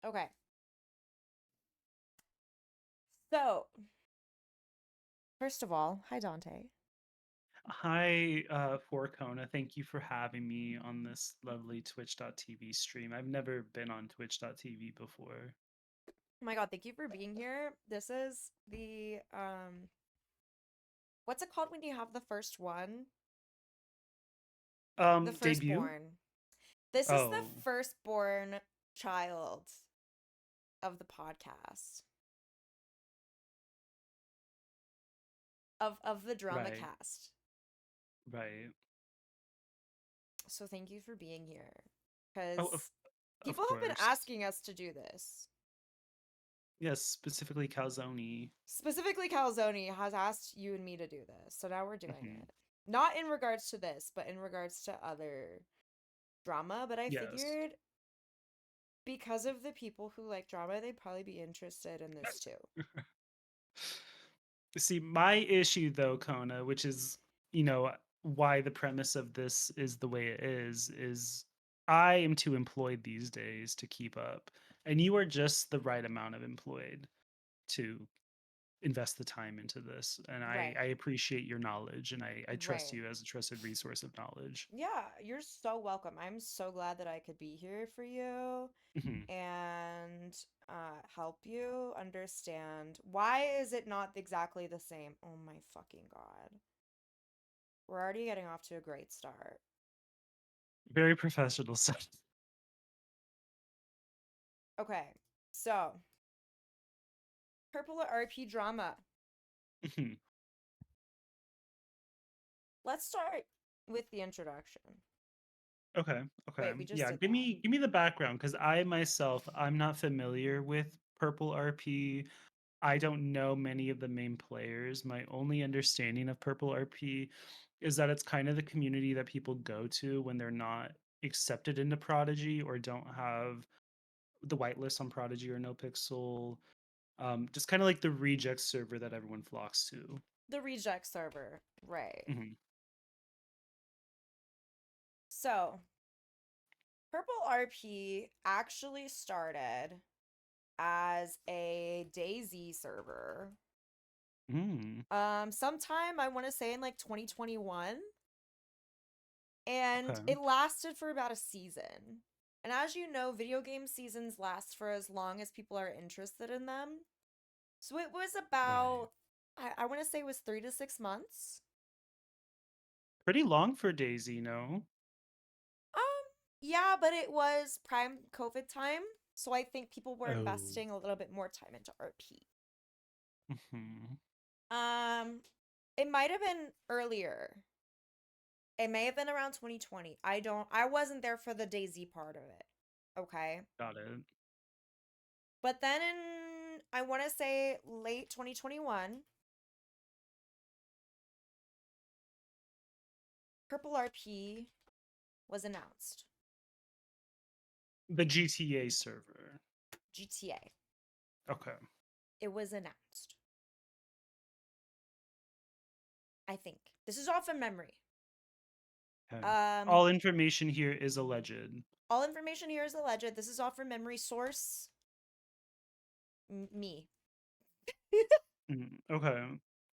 Okay. So, first of all, hi Dante. Hi, Forcona. Thank you for having me on this lovely Twitch.tv stream. I've never been on Twitch.tv before. Oh my God, thank you for being here. This is the what's it called when you have the first one? The Debut? firstborn. This is the Oh, firstborn child of the podcast of the drama right, cast. right. So thank you for being here. Oh, Because of people have been course. asking us to do this. Yes, specifically Calzone. Specifically, Calzone has asked you and me to do this. So now we're doing Hmm. it. Not in regards to this, but in regards to other drama. But I Yes. figured because of the people who like drama, they'd probably be interested in this too. See, my issue though, Kona, which is, why the premise of this is the way it is I am too employed these days to keep up. And you are just the right amount of employed to invest the time into this. And I, Right. I appreciate your knowledge and I trust Right. you as a trusted resource of knowledge. Yeah, you're so welcome. I'm so glad that I could be here for you Mhm. and help you understand why is it not exactly the same? Oh my fucking God. We're already getting off to a great start. Very professional stuff. Okay. So, PurpleRP Drama. Mhm. Let's start with the introduction. Okay. Okay. Wait, we just Yeah. did Give that. me give me the background because I myself I'm not familiar with Purple RP. I don't know many of the main players. My only understanding of Purple RP is that it's kind of the community that people go to when they're not accepted into Prodigy or don't have the whitelist on Prodigy or NoPixel. Just kind of like the reject server that everyone flocks to. The reject server. Right. Mhm. So, Purple RP actually started as a Daisy server. Mm, Sometime I want to say in like 2021, and okay. it lasted for about a season. And as you know, video game seasons last for as long as people are interested in them. So it was Right. about, I want to say it was 3 to 6 months. Pretty long for Daisy, no? Um, yeah, but it was prime COVID time. So I think people were Oh. investing a little bit more time into RP. Mhm. Um, it might have been earlier. It may have been around 2020. I wasn't there for the Daisy part of it. Okay. Got it. But then in, I want to say late 2021, Purple RP was announced. The GTA server. GTA. Okay. It was announced. I think. This is all from memory. Okay. Um, All information here is alleged. all information here is alleged. This is all from memory source. Me. Okay.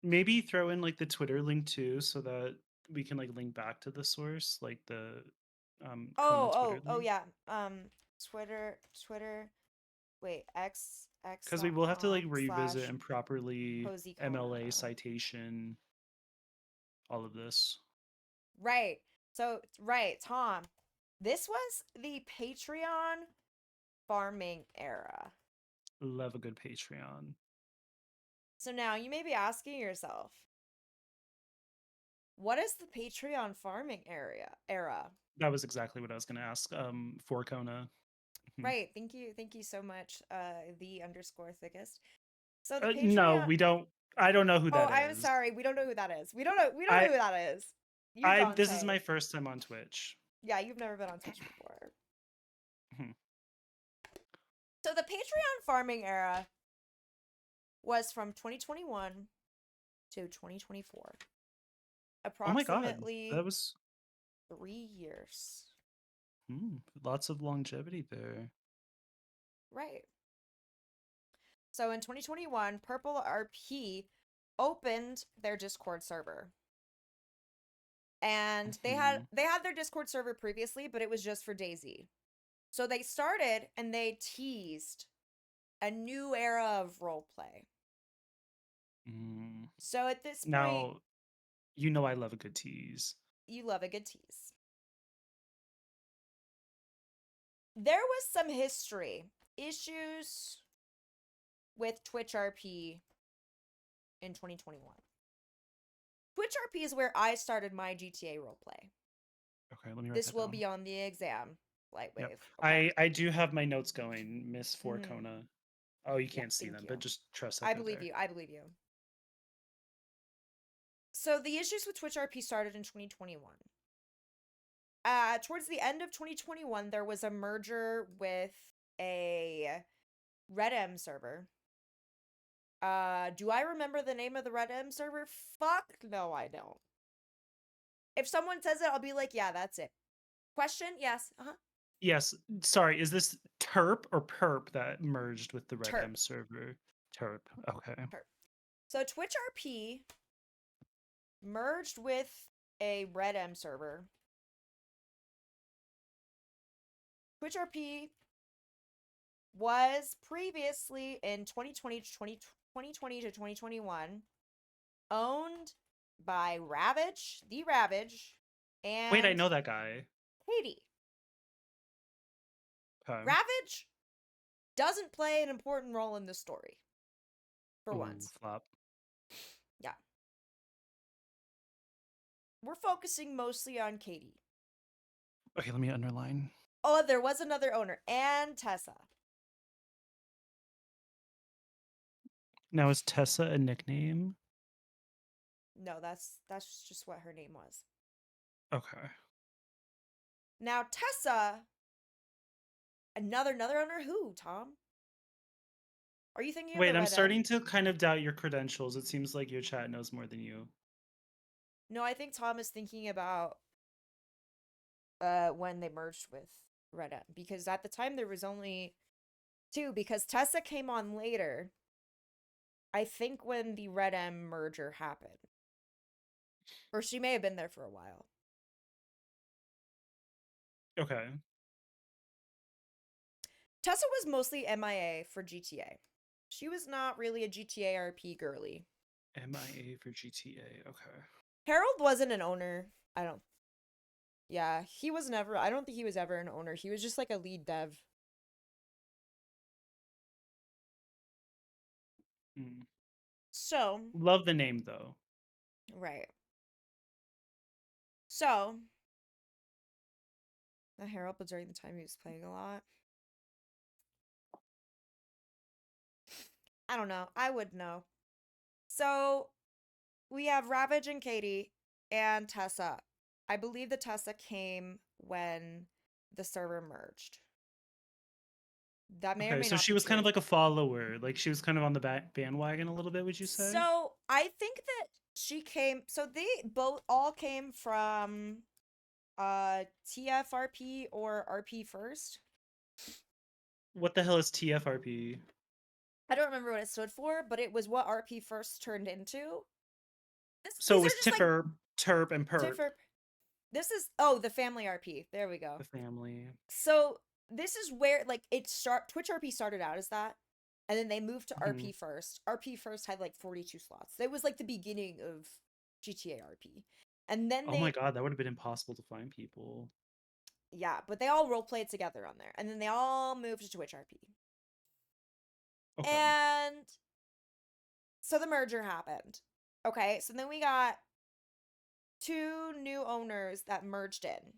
Maybe throw in like the Twitter link too so that we can like link back to the source, like the Kona Twitter Oh, link. yeah. Twitter. Wait, Because we will have to like x.com revisit slash and properly cozy MLA Kona. citation all of this. Right. So, right, Tom. This was the Patreon farming era. Love a good Patreon. So now you may be asking yourself, what is the Patreon farming era? That was exactly what I was gonna ask. For Kona. Mhm. Right. Thank you so much, the underscore thickest. So the No, Patreon. we don't. I don't know who Oh, that I'm is. sorry. We don't know who that is. We don't know I who that is. You I this is Dante. my first time on Twitch. Yeah, you've never been on Twitch before. Mhm. So the Patreon farming era was from 2021 to 2024. Oh my god, Approximately that was 3 years. lots of longevity there. Right. So in 2021, PurpleRP opened their Discord server. And they had their Discord server previously, but it was just for DayZ. So they started and they teased a new era of roleplay. So at this point, Now, you know I love a good tease. you love a good tease. There was some history issues with Twitch RP in 2021. Twitch RP is where I started my GTA roleplay. Okay, let me write This that will down. be on the exam. Lightwave. Yep. Okay. I do have my notes going, Miss Mhm. Forcona. Oh, you Yeah, can't see thank them, you. but just trust that I they're believe there. you. I believe you. So the issues with Twitch RP started in 2021. Towards the end of 2021, there was a merger with a Red server. Do I remember the name of the Red server? Fuck no, I don't. If someone says it, I'll be like, yeah, that's it. Question? Yes. Uh-huh. Yes. Sorry, is this Terp or Perp that merged with the Red Terp. M server? Terp. Okay. Terp. So Twitch RP merged with a Red server. Twitch RP was previously in 2020 to 2021 owned by Ravage, the Ravage, Wait, I and know that guy. Katie. Okay. Ravage doesn't play an important role in the story. For Ooh, once. flop. Yeah. We're focusing mostly on Katie. Okay, let me underline. Oh, there was another owner, and Tessa. Now, is Tessa a nickname? No, that's just what her name was. Okay. Now Tessa, another owner. Who, Tom? Are you thinking of Wait, the I'm Red starting to kind of doubt your credentials. It seems like your chat knows more than you. No, I think Tom is thinking about when they merged with Red because at the time there was only two because Tessa came on later. I think when the Red merger happened. Or she may have been there for a while. Okay. Tessa was mostly MIA for GTA. She was not really a GTA RP girly. MIA for GTA. Okay. Harold wasn't an owner. I don't. Yeah, he was never. I don't think he was ever an owner. He was just like a lead dev. So, Love the name though. right. So, Harold, but during the time he was playing a lot. I don't know. I would know. So, we have Ravage and Katie and Tessa. I believe that Tessa came when the server merged. That may or Okay, may so not she be was kind of true. like a follower. Like she was kind of on the bandwagon a little bit, would you say? So, I think that she came. So, they both all came from TFRP or RP first. What the hell is TFRP? I don't remember what it stood for, but it was what RP first turned into. So These it are was just like Tiffer, Terp, and Perp. different. This is the family RP. There we go. The family. So this is where like Twitch RP started out as that, and then they moved to RP first. RP first had like 42 slots. It was like the beginning of GTA RP, and then Oh my god, that would have been impossible to find people. yeah, but they all role played together on there, and then they all moved to Twitch RP, Okay. and so the merger happened. Okay, so then we got two new owners that merged in.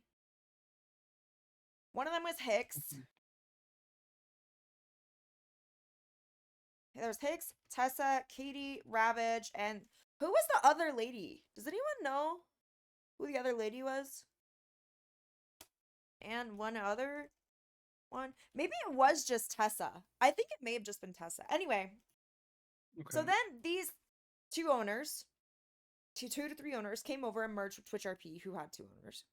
One of them was Hicks. There's Hicks, Tessa, Katie, Ravage, and who was the other lady? Does anyone know who the other lady was? And one other one? Maybe it was just Tessa. I think it may have just been Tessa. Anyway, so then these two owners, two to three owners, came over and merged with Twitch RP, who had two owners.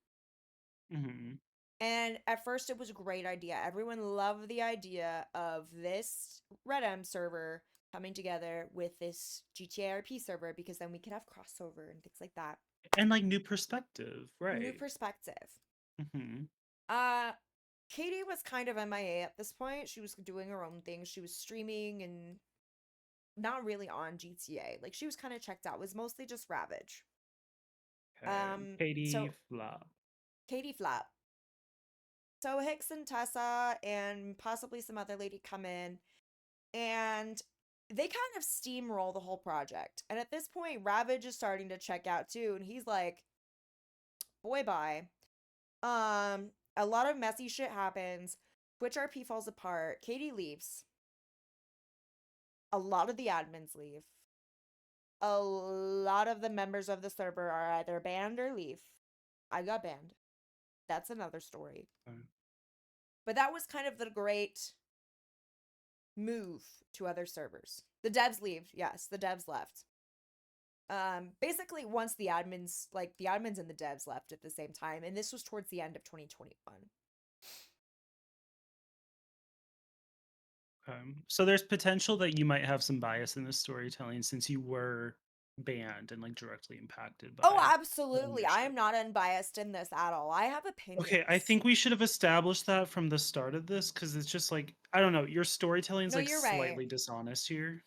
And at first, it was a great idea. Everyone loved the idea of this Redem server coming together with this GTA RP server because then we could have crossover and things like that. And like new perspective, New right? perspective. Mm-hmm. Uh, Katie was kind of MIA at this point. She was doing her own thing. She was streaming and not really on GTA. Like she was kind of checked out. It was mostly just Ravage. Okay. Katie So Flop. Katie Flap. So Hicks and Tessa and possibly some other lady come in and they kind of steamroll the whole project. And at this point, Ravage is starting to check out too, and he's like, boy bye. A lot of messy shit happens. Twitch RP falls apart. Katie leaves. A lot of the admins leave. A lot of the members of the server are either banned or leave. I got banned. That's another story. But that was kind of the great move to other servers. The devs leave. Yes, the devs left. Basically once the admins and the devs left at the same time, and this was towards the end of 2021. So there's potential that you might have some bias in the storytelling since you were banned and like directly impacted by Oh, the absolutely. I am ownership. not unbiased in this at all. I have Okay, I opinions. think we should have established that from the start of this because it's just like I don't know, your storytelling's No, like you're right. slightly dishonest here.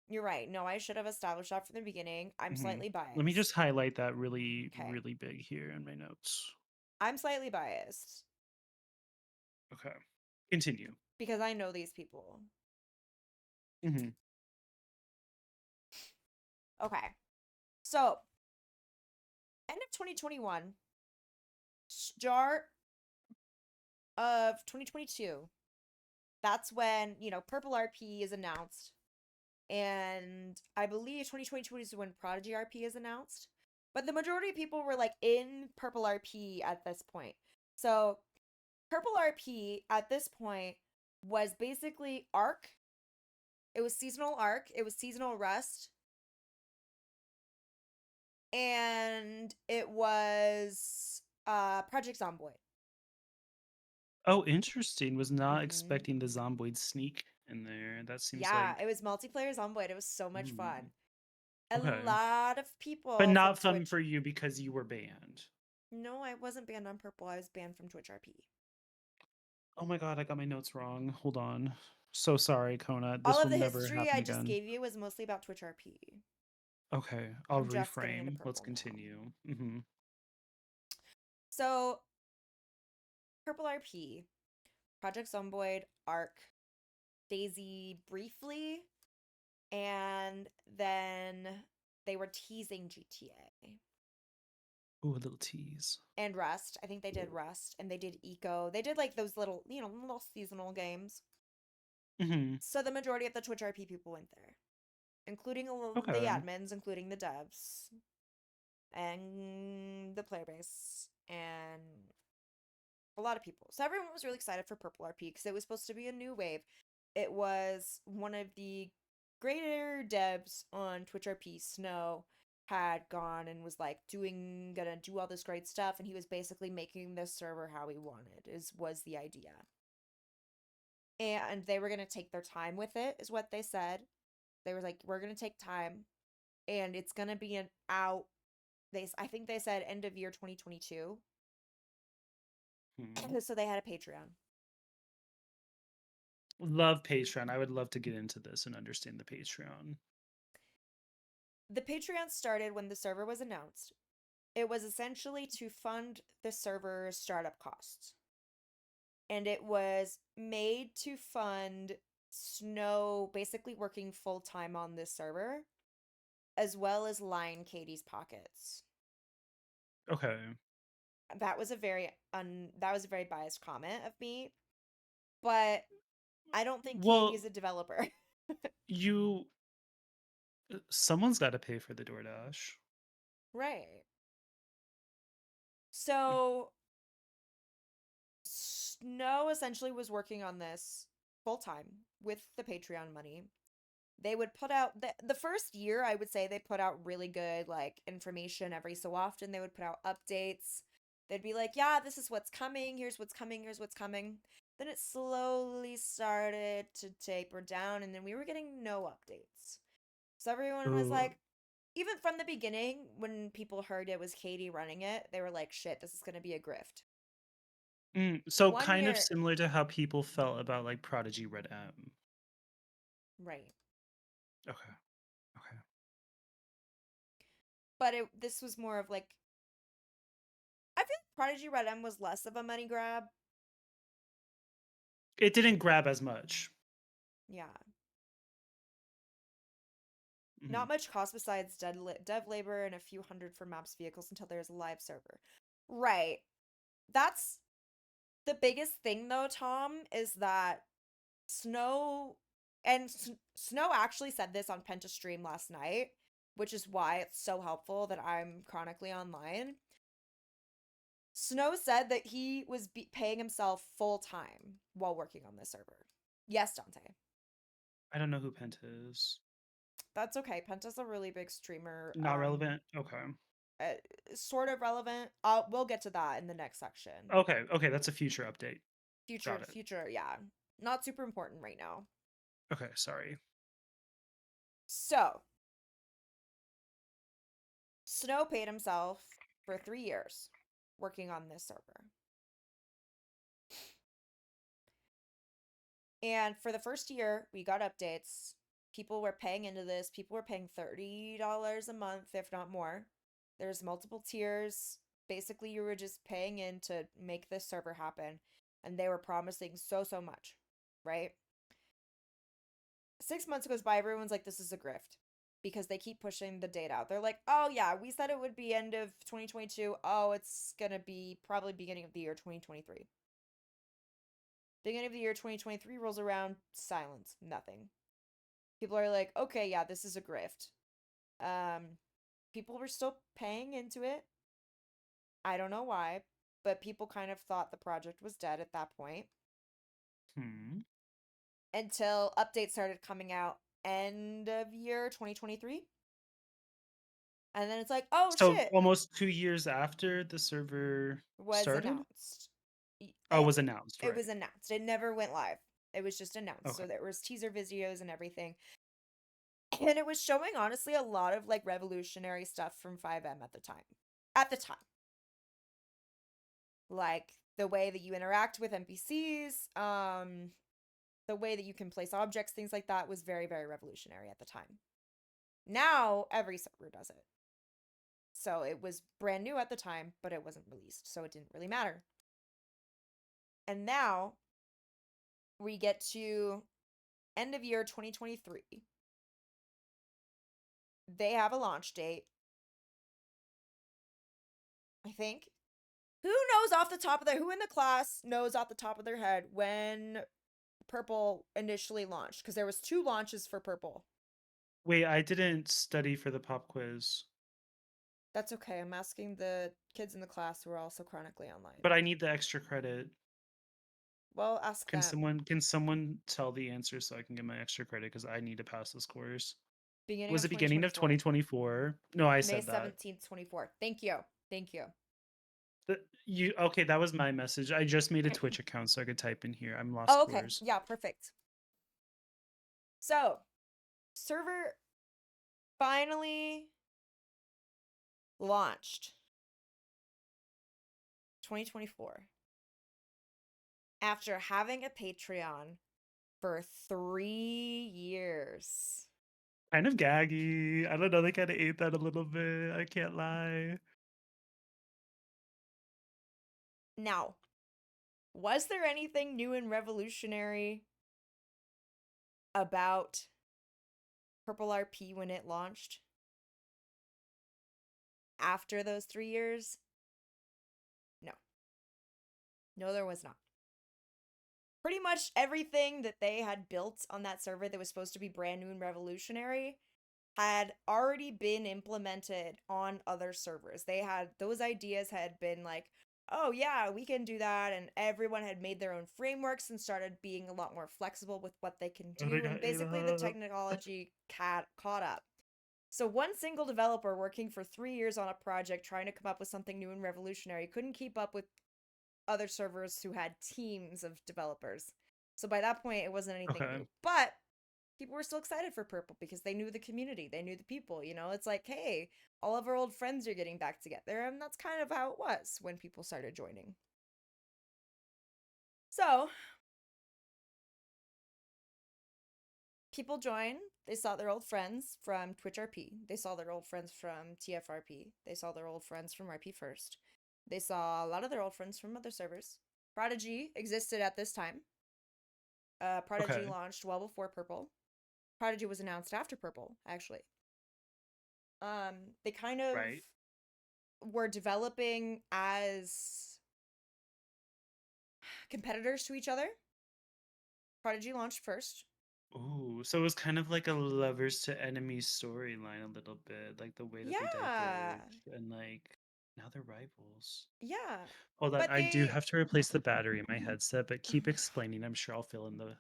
You're right. No, I should have established that from the beginning. I'm Hmm. slightly Let me just biased. highlight that really, Okay. really big here in my notes. I'm slightly biased Okay, continue. because I know these people. Hmm. Okay. So, end of 2021, start of 2022. That's when, PurpleRP is announced. And I believe 2022 is when Prodigy RP is announced. But the majority of people were like in PurpleRP at this point. So PurpleRP at this point was basically Arc. It was seasonal Arc. It was seasonal Rust. And it was Project Zomboid. Oh, interesting. Was not Mm-hmm. expecting the Zomboid sneak in there. That seems Yeah, like it was multiplayer Zomboid. It was so much fun. mm, A okay, lot of but people from not fun Twitch. for you because you were banned. No, I wasn't banned on Purple. I was banned from Twitch RP. Oh my god, I got my notes wrong. Hold on. So sorry, Kona. All This of will the never history happen I just again. gave you was mostly about Twitch RP. Okay, I'll I'm just getting into reframe. Let's Purple now. continue. Hmm. So, Purple RP, Project Zomboid, Arc, Daisy briefly, and then they were teasing GTA. Ooh, a little tease. And Rust. I think they did Rust, and they did Eco. They did like those little, little seasonal games. Hmm. So the majority of the Twitch RP people went there, including the Okay. admins, including the devs, and the player base, and a lot of people. So everyone was really excited for Purple RP because it was supposed to be a new wave. It was one of the greater devs on Twitch RP, Snow, had gone and was like gonna do all this great stuff, and he was basically making this server how he wanted, was the idea. And they were gonna take their time with it, is what they said. They were like, we're gonna take time, and it's gonna be an out. I think they said end of year 2022. Hmm. So they had a Patreon. Love Patreon. I would love to get into this and understand the Patreon. The Patreon started when the server was announced. It was essentially to fund the server's startup costs. And it was made to fund Snow basically working full time on this server, as well as line Katie's pockets. Okay. That was a very biased comment of me, but I don't think Katie is Well, a developer. you someone's got to pay for the DoorDash. Right. So Snow essentially was working on this full time with the Patreon money. They would put out the first year, I would say they put out really good like information every so often. They would put out updates. They'd be like, yeah, this is what's coming. Here's what's coming. Here's what's coming. Then it slowly started to taper down, and then we were getting no updates. So everyone was Ooh. like, even from the beginning, when people heard it was Katie running it, they were like, shit, this is going to be a grift. So One kind of year, similar to how people felt about like Prodigy Red M. right. Okay. Okay. But this was more of like, I feel like Prodigy Red M was less of a money grab. It didn't grab as much. Yeah. Mhm. Not much cost besides dev labor and a few hundred for maps vehicles until there's a live server. Right. That's the biggest thing though, Tom, is that Snow and Snow actually said this on Pentastream last night, which is why it's so helpful that I'm chronically online. Snow said that he was paying himself full time while working on this server. Yes, Dante. I don't know who Penta is. That's okay. Penta's a really big streamer. Not relevant. Okay. Uh, Sort of relevant. We'll get to that in the next section. Okay. Okay. That's a future update. Got it. Future, yeah. Not super important right now. Okay. Sorry. So, Snow paid himself for 3 years working on this server. And for the first year, we got updates. People were paying into this. People were paying $30 a month, if not more. There's multiple tiers. Basically, you were just paying in to make this server happen. And they were promising so, so much, right? 6 months goes by, everyone's like, this is a grift. Because they keep pushing the date out. They're like, oh yeah, we said it would be end of 2022. Oh, it's gonna be probably beginning of the year 2023. Beginning of the year 2023 rolls around, silence, nothing. People are like, okay, yeah, this is a grift. People were still paying into it. I don't know why, but people kind of thought the project was dead at that point. Until updates started coming out end of year 2023. And then it's like, oh So shit, almost 2 years after the server was started? announced. Oh, it And was announced, it was right? announced. It never went live. It was just announced. Okay. So there was teaser videos and everything. And it was showing honestly a lot of like revolutionary stuff from 5M at the time. At the time. Like the way that you interact with NPCs, the way that you can place objects, things like that was very, very revolutionary at the time. Now every server does it. So it was brand new at the time, but it wasn't released, so it didn't really matter. And now we get to end of year 2023. They have a launch date, I think. Who knows off the top of their, who in the class knows off the top of their head when Purple initially launched? Because there was 2 launches for Purple. Wait, I didn't study for the pop quiz, That's okay. I'm asking the kids in the class who are also chronically online. but I need the extra credit. Well, ask Can them. someone tell the answer so I can get my extra credit because I need to pass this course? Beginning Was of it beginning of 2024. 2024? No, I May said that. 17th, 24. Thank you. Thank you. You okay, that was my message. I just made a Twitch account so I could type in here. I'm lost Oh, okay. course. Yeah, perfect. So, server finally launched 2024 after having a Patreon for 3 years. Kind of gaggy. I don't know, they kind of ate that a little bit. I can't lie. Now, was there anything new and revolutionary about PurpleRP when it launched after those 3 years? No. No, there was not. Pretty much everything that they had built on that server that was supposed to be brand new and revolutionary had already been implemented on other servers. Those ideas had been like, oh yeah, we can do that, and everyone had made their own frameworks and started being a lot more flexible with what they can Oh, they do, and got ate basically the up. technology caught up. So one single developer working for 3 years on a project trying to come up with something new and revolutionary couldn't keep up with other servers who had teams of developers. So by that point, it wasn't anything Okay. new. But people were still excited for Purple because they knew the community, they knew the people. It's like, hey, all of our old friends are getting back together, and that's kind of how it was when people started joining. So people join. They saw their old friends from Twitch RP. They saw their old friends from TFRP. They saw their old friends from RP First. They saw a lot of their old friends from other servers. Prodigy existed at this time. Prodigy Okay. launched well before Purple. Prodigy was announced after Purple, actually. They kind of Right. were developing as competitors to each other. Prodigy launched first. Ooh, so it was kind of like a lovers to enemies storyline a little bit, like the way that they Yeah. diverged and like now they're rivals. Yeah. Hold on, But I do they have to replace the battery in my headset, but keep explaining. I'm sure I'll fill in the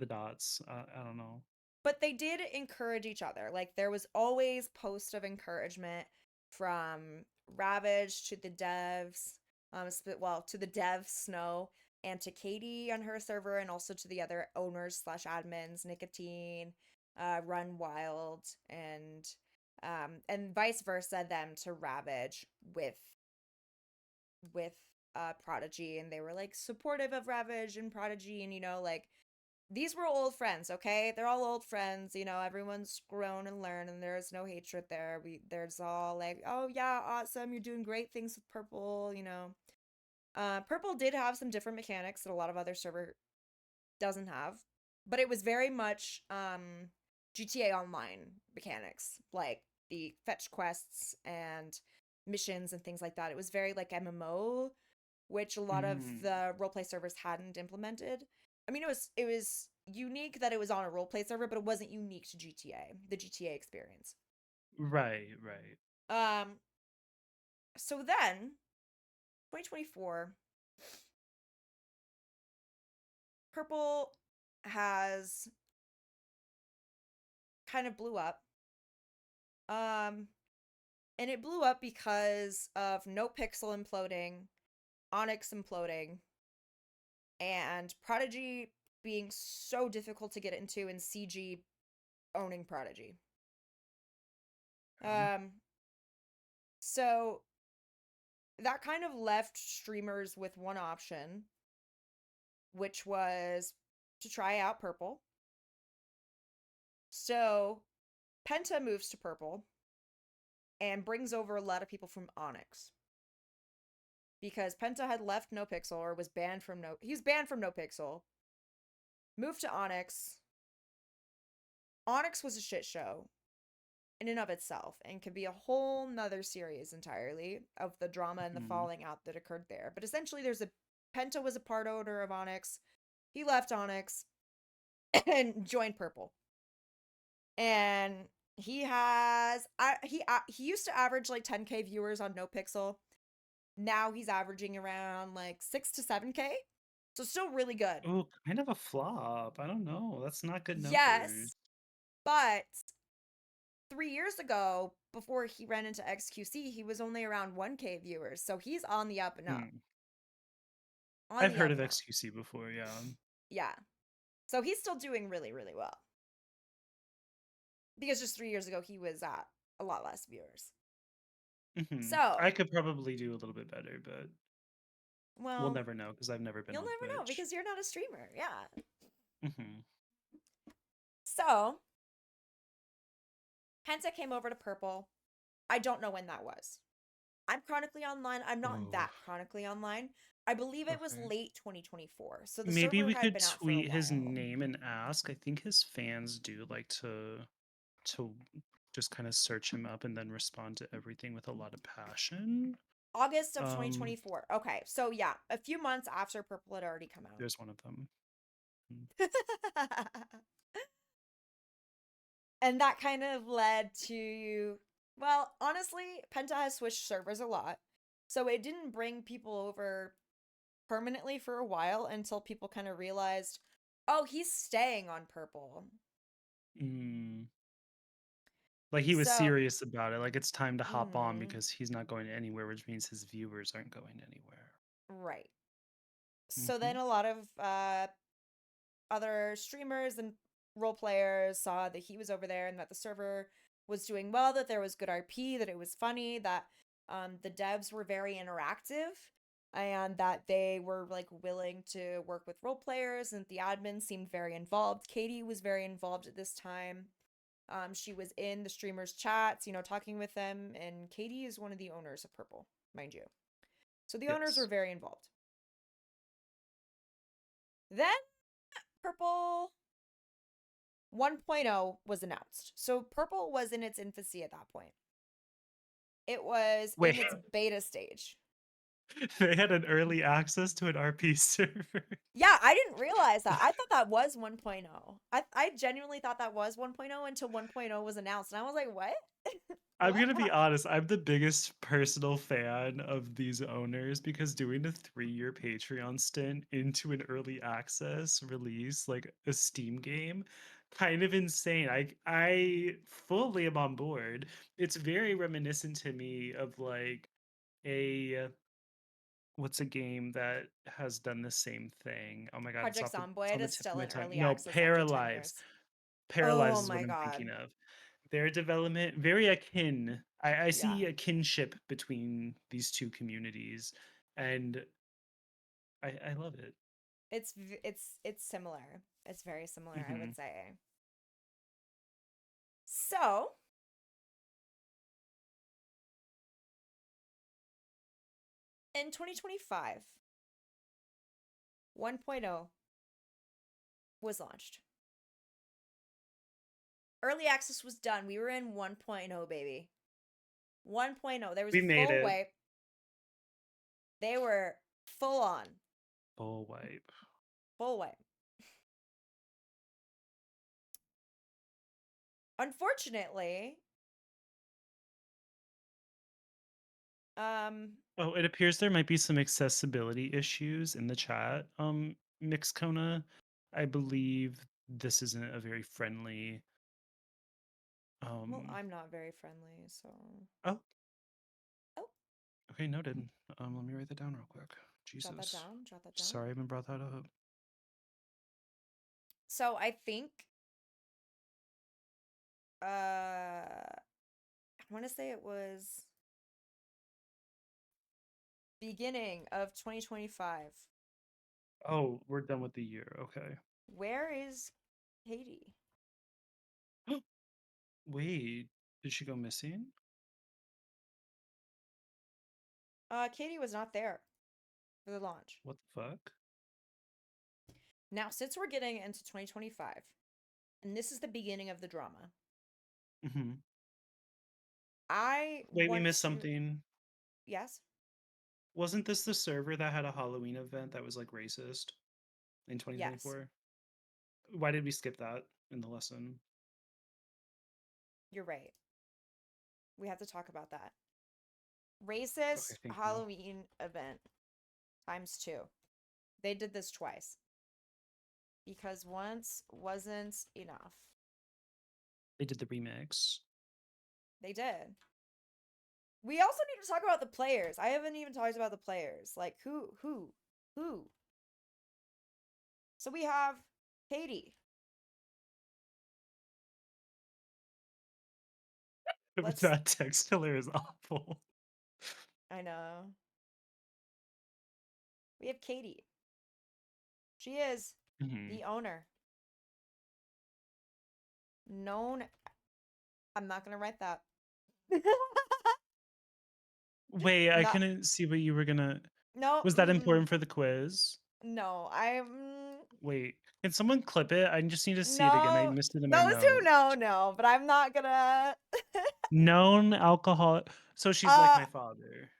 dots. I don't know. but they did encourage each other. Like there was always posts of encouragement from Ravage to the devs, to the dev Snow and to Katie on her server, and also to the other owners slash admins, Nicotine, Run Wild, and vice versa them to Ravage with Prodigy, and they were like supportive of Ravage and Prodigy, and like these were old friends, okay? They're all old friends, everyone's grown and learned, and there's no hatred there. There's all like, oh yeah, awesome, you're doing great things with Purple. Purple did have some different mechanics that a lot of other server doesn't have, but it was very much GTA Online mechanics, like the fetch quests and missions and things like that. It was very like MMO, which a lot of Mm, the roleplay servers hadn't implemented. I mean, it was unique that it was on a roleplay server, but it wasn't unique to GTA, the GTA experience. right, right. Um, so then 2024, Purple has kind of blew up. Um, and it blew up because of No Pixel imploding, Onyx imploding, and Prodigy being so difficult to get into, and CG owning Prodigy. Okay. Um, so that kind of left streamers with one option, which was to try out Purple. So Penta moves to Purple and brings over a lot of people from Onyx because Penta had left No Pixel, or was banned from he was banned from No Pixel, moved to Onyx. Onyx was a shit show in and of itself and could be a whole nother series entirely of the drama and the Mhm. falling out that occurred there. But essentially, Penta was a part owner of Onyx. He left Onyx and joined Purple. And he used to average like 10K viewers on No Pixel. Now he's averaging around like 6 to 7K. So still really good. Oh, kind of a flop. I don't know. That's not good numbers. Yes, but 3 years ago, before he ran into XQC, he was only around 1K viewers. So he's on the up and up. Hmm. On I've the heard up of and up. XQC before, yeah. Yeah. So he's still doing really, really well. Because just 3 years ago, he was at a lot less viewers. I So, could probably do a little bit better, but we'll well, never know because I've never been you'll on never know Twitch. because you're not a streamer. Yeah. Hmm. So, Penta came over to Purple. I don't know when that was. I'm chronically online. I'm not Oh, that chronically online. I believe it was okay. late 2024. So the Maybe server we had could been out for a tweet his while. name and ask. I think his fans do like to just kind of search him up and then respond to everything with a lot of passion. August of Um, 2024. Okay. So yeah, a few months after Purple had already come there's one of them. Mm. out. And that kind of led to, well, honestly, Penta has switched servers a lot. So it didn't bring people over permanently for a while until people kind of realized, oh, he's staying on Purple. Mm. Like he was So, serious about it. Like it's time to hop on mhm, because he's not going anywhere, which means his viewers aren't going anywhere. right. So Hmm. then a lot of other streamers and role players saw that he was over there and that the server was doing well, that there was good RP, that it was funny, that the devs were very interactive, and that they were like willing to work with role players, and the admin seemed very involved. Katie was very involved at this time. She was in the streamers' chats, talking with them, and Katie is one of the owners of Purple, mind you. So the owners were Yes. very involved. Then Purple 1.0 was announced. So Purple was in its infancy at that point. It was in Wait, its beta stage. they had an early access to an RP server. Yeah, I didn't realize that. I thought that was 1.0. I genuinely thought that was 1.0 until 1.0 was announced. And I was like, what? I'm What? gonna be honest, I'm the biggest personal fan of these owners because doing a 3-year Patreon stint into an early access release, like a Steam game, kind of insane. I fully am on board. It's very reminiscent to me of like a what's a game that has done the same thing? Oh my god, Project it's on Zomboid the is tip of still my in tongue. early No, access after 10 Paralyze. years. Paralyze Oh is what my I'm God. thinking of. Their development very akin. I Yeah. see a kinship between these two communities, and I love it. It's similar. It's very similar, I Hmm. would say. So, in 2025, 1.0 was launched. Early access was done. We were in 1.0, baby. 1.0. There was We a made full it. wipe. They were full on, Bull wipe. full wipe. Unfortunately, um, Oh, it appears there might be some accessibility issues in the chat. Mixcona, I believe this isn't a very friendly. well, Um. I'm not very friendly, so. Oh, Oh, okay, noted. Let me write that down real quick. jot that Jesus. down, jot that down. Sorry I even brought that up. So I think, I want to say it was beginning of 2025. Oh, we're done with the year. Okay. Where is Katie? Wait, did she go missing? Katie was not there for the launch. What the fuck? Now, since we're getting into 2025, and this is the beginning of the drama, Hmm. I Wait, we want missed to. something. Yes? Wasn't this the server that had a Halloween event that was like racist in Yes. 2024? Why did we skip that in the lesson? You're right. We have to talk about that. Okay, Racist thank you. Halloween event times two. They did this twice because once wasn't enough. They did the remix. They did. We also need to talk about the players. I haven't even talked about the players. Like who? So we have Katie. Let's. That text filler is awful. I know. We have Katie. She is Hmm. the owner. Known. I'm not gonna write that. Wait, I Not. couldn't see what you were gonna. No. Was that important for the quiz? No. I'm. Wait, can someone clip it? I just need to see it again. I No. missed it in my Those who note. know know, but I'm not gonna. Known alcohol. So she's like uh, my father.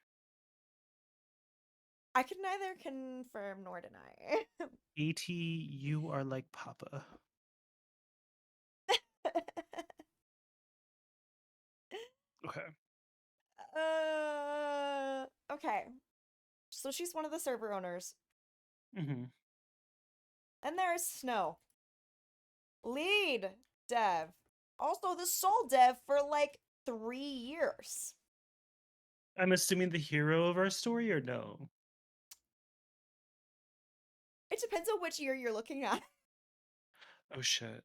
I can neither confirm nor deny. AT, you are like Papa. Okay. Okay. So she's one of the server owners. Hmm. And there's Snow, lead dev also the sole dev for like 3 years. I'm assuming the hero of our story, or no? It depends on which year you're looking at. Oh shit.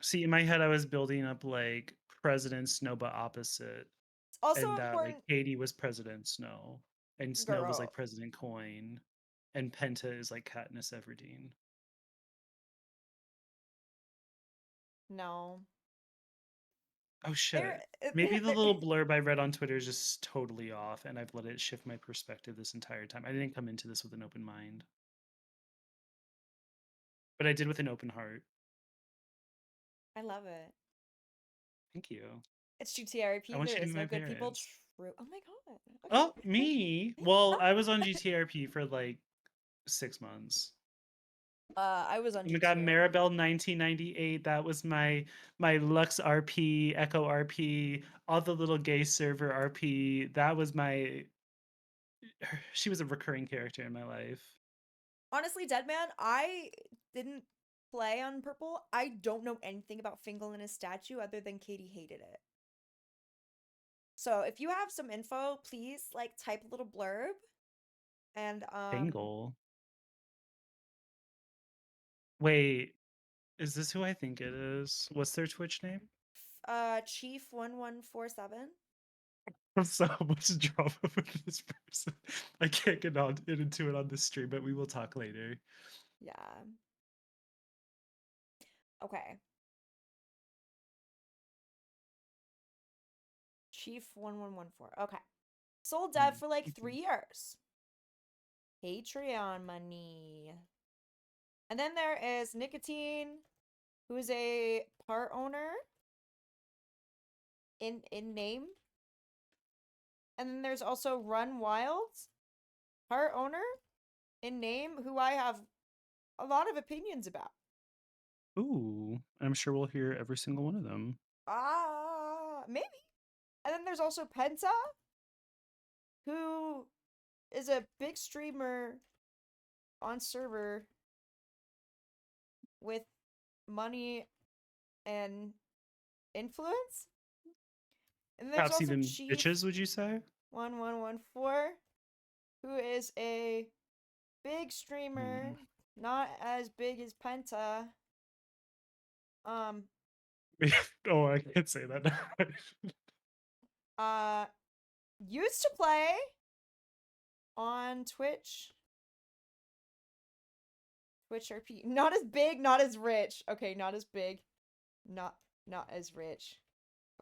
See, in my head, I was building up like President Snow, but opposite, It's also and that like important, Katie was President Snow, and Snow was like girl. President Coin, and Penta is like Katniss Everdeen. No. Oh There shit. Maybe the little blurb I read on Twitter is just totally off, and I've let it shift my perspective this entire time. I didn't come into this with an open mind, but I did with an open heart. I love it. Thank you. It's I GTRP. want There you to be is no my good people. parents. True. Oh my god. Oh, Okay. me? Well, I was on GTRP for like 6 months. I was on Oh my god, G2. Maribel 1998. That was my Lux RP, Echo RP, all the little gay server RP. That was my. She was a recurring character in my life. Honestly, Deadman, I didn't play on Purple. I don't know anything about Fingal and his statue other than Katie hated it. So if you have some info, please like type a little blurb and Fingal. Wait, is this who I think it is? What's their Twitch name? Chief 1147. So much drama with this person. I can't get into it on this stream, but we will talk later. Yeah. Okay. Chief 1114. Okay. Sold dev for like 3 years. Patreon money. And then there is Nicotine, who is a part owner in name. And then there's also Run Wild, part owner in name, who I have a lot of opinions about. Ooh, I'm sure we'll hear every single one of them. Maybe. And then there's also Penta, who is a big streamer on server with money and influence. And there's Perhaps also even Chief bitches, would you say? 1114, who is a big streamer, not as big as Penta. Um, Oh, I can't say that. uh, used to play on Twitch. Twitch RP. Not as big, not as rich. Okay, not as big. Not as rich.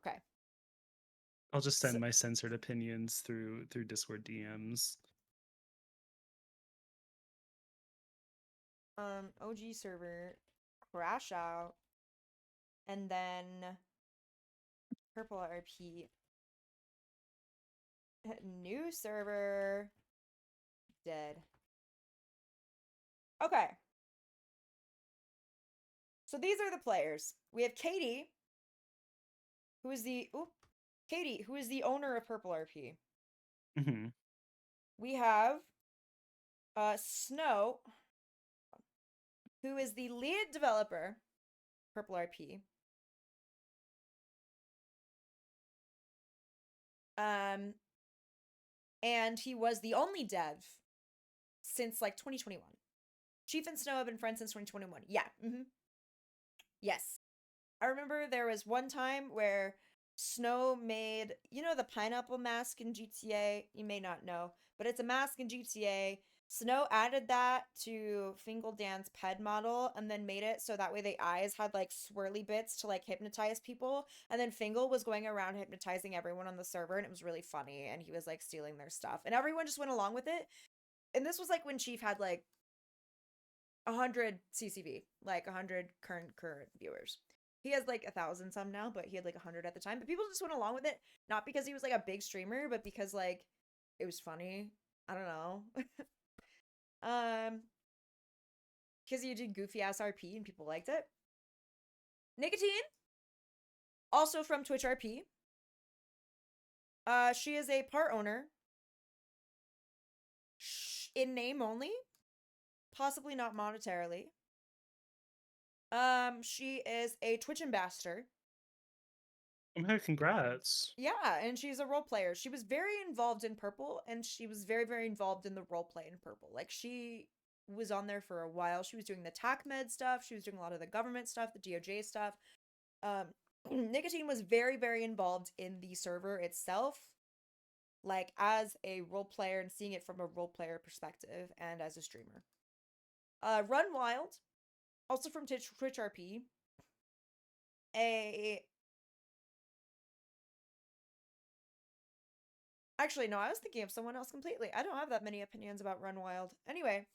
Okay. I'll just So, send my censored opinions through Discord DMs. OG server crash out, and then PurpleRP new server dead. Okay. So these are the players. We have Katie, who is the owner of PurpleRP. Mm-hmm. We have Snow, who is the lead developer, PurpleRP. And he was the only dev since like 2021. Chief and Snow have been friends since 2021. Yeah. Yes. I remember there was one time where Snow made, the pineapple mask in GTA? You may not know, but it's a mask in GTA. Snow added that to Fingal Dan's ped model and then made it so that way the eyes had like swirly bits to like hypnotize people. And then Fingal was going around hypnotizing everyone on the server, and it was really funny, and he was like stealing their stuff. And everyone just went along with it. And this was like when Chief had like 100 CCV, like 100 current viewers. He has like 1,000 some now, but he had like 100 at the time. But people just went along with it, not because he was like a big streamer, but because like it was funny. I don't know. Because he did goofy ass RP and people liked it. Nicotine, also from Twitch RP. She is a part owner. In name only, possibly not monetarily. She is a Twitch ambassador. Okay, congrats. Yeah, and she's a role player. She was very involved in Purple, and she was very, very involved in the role play in Purple. Like, she was on there for a while. She was doing the TAC-Med stuff. She was doing a lot of the government stuff, the DOJ stuff. Nicotine was very, very involved in the server itself, like, as a role player and seeing it from a role player perspective and as a streamer. Run Wild, also from Twitch RP, Actually, no, I was thinking of someone else completely. I don't have that many opinions about Run Wild. Anyway,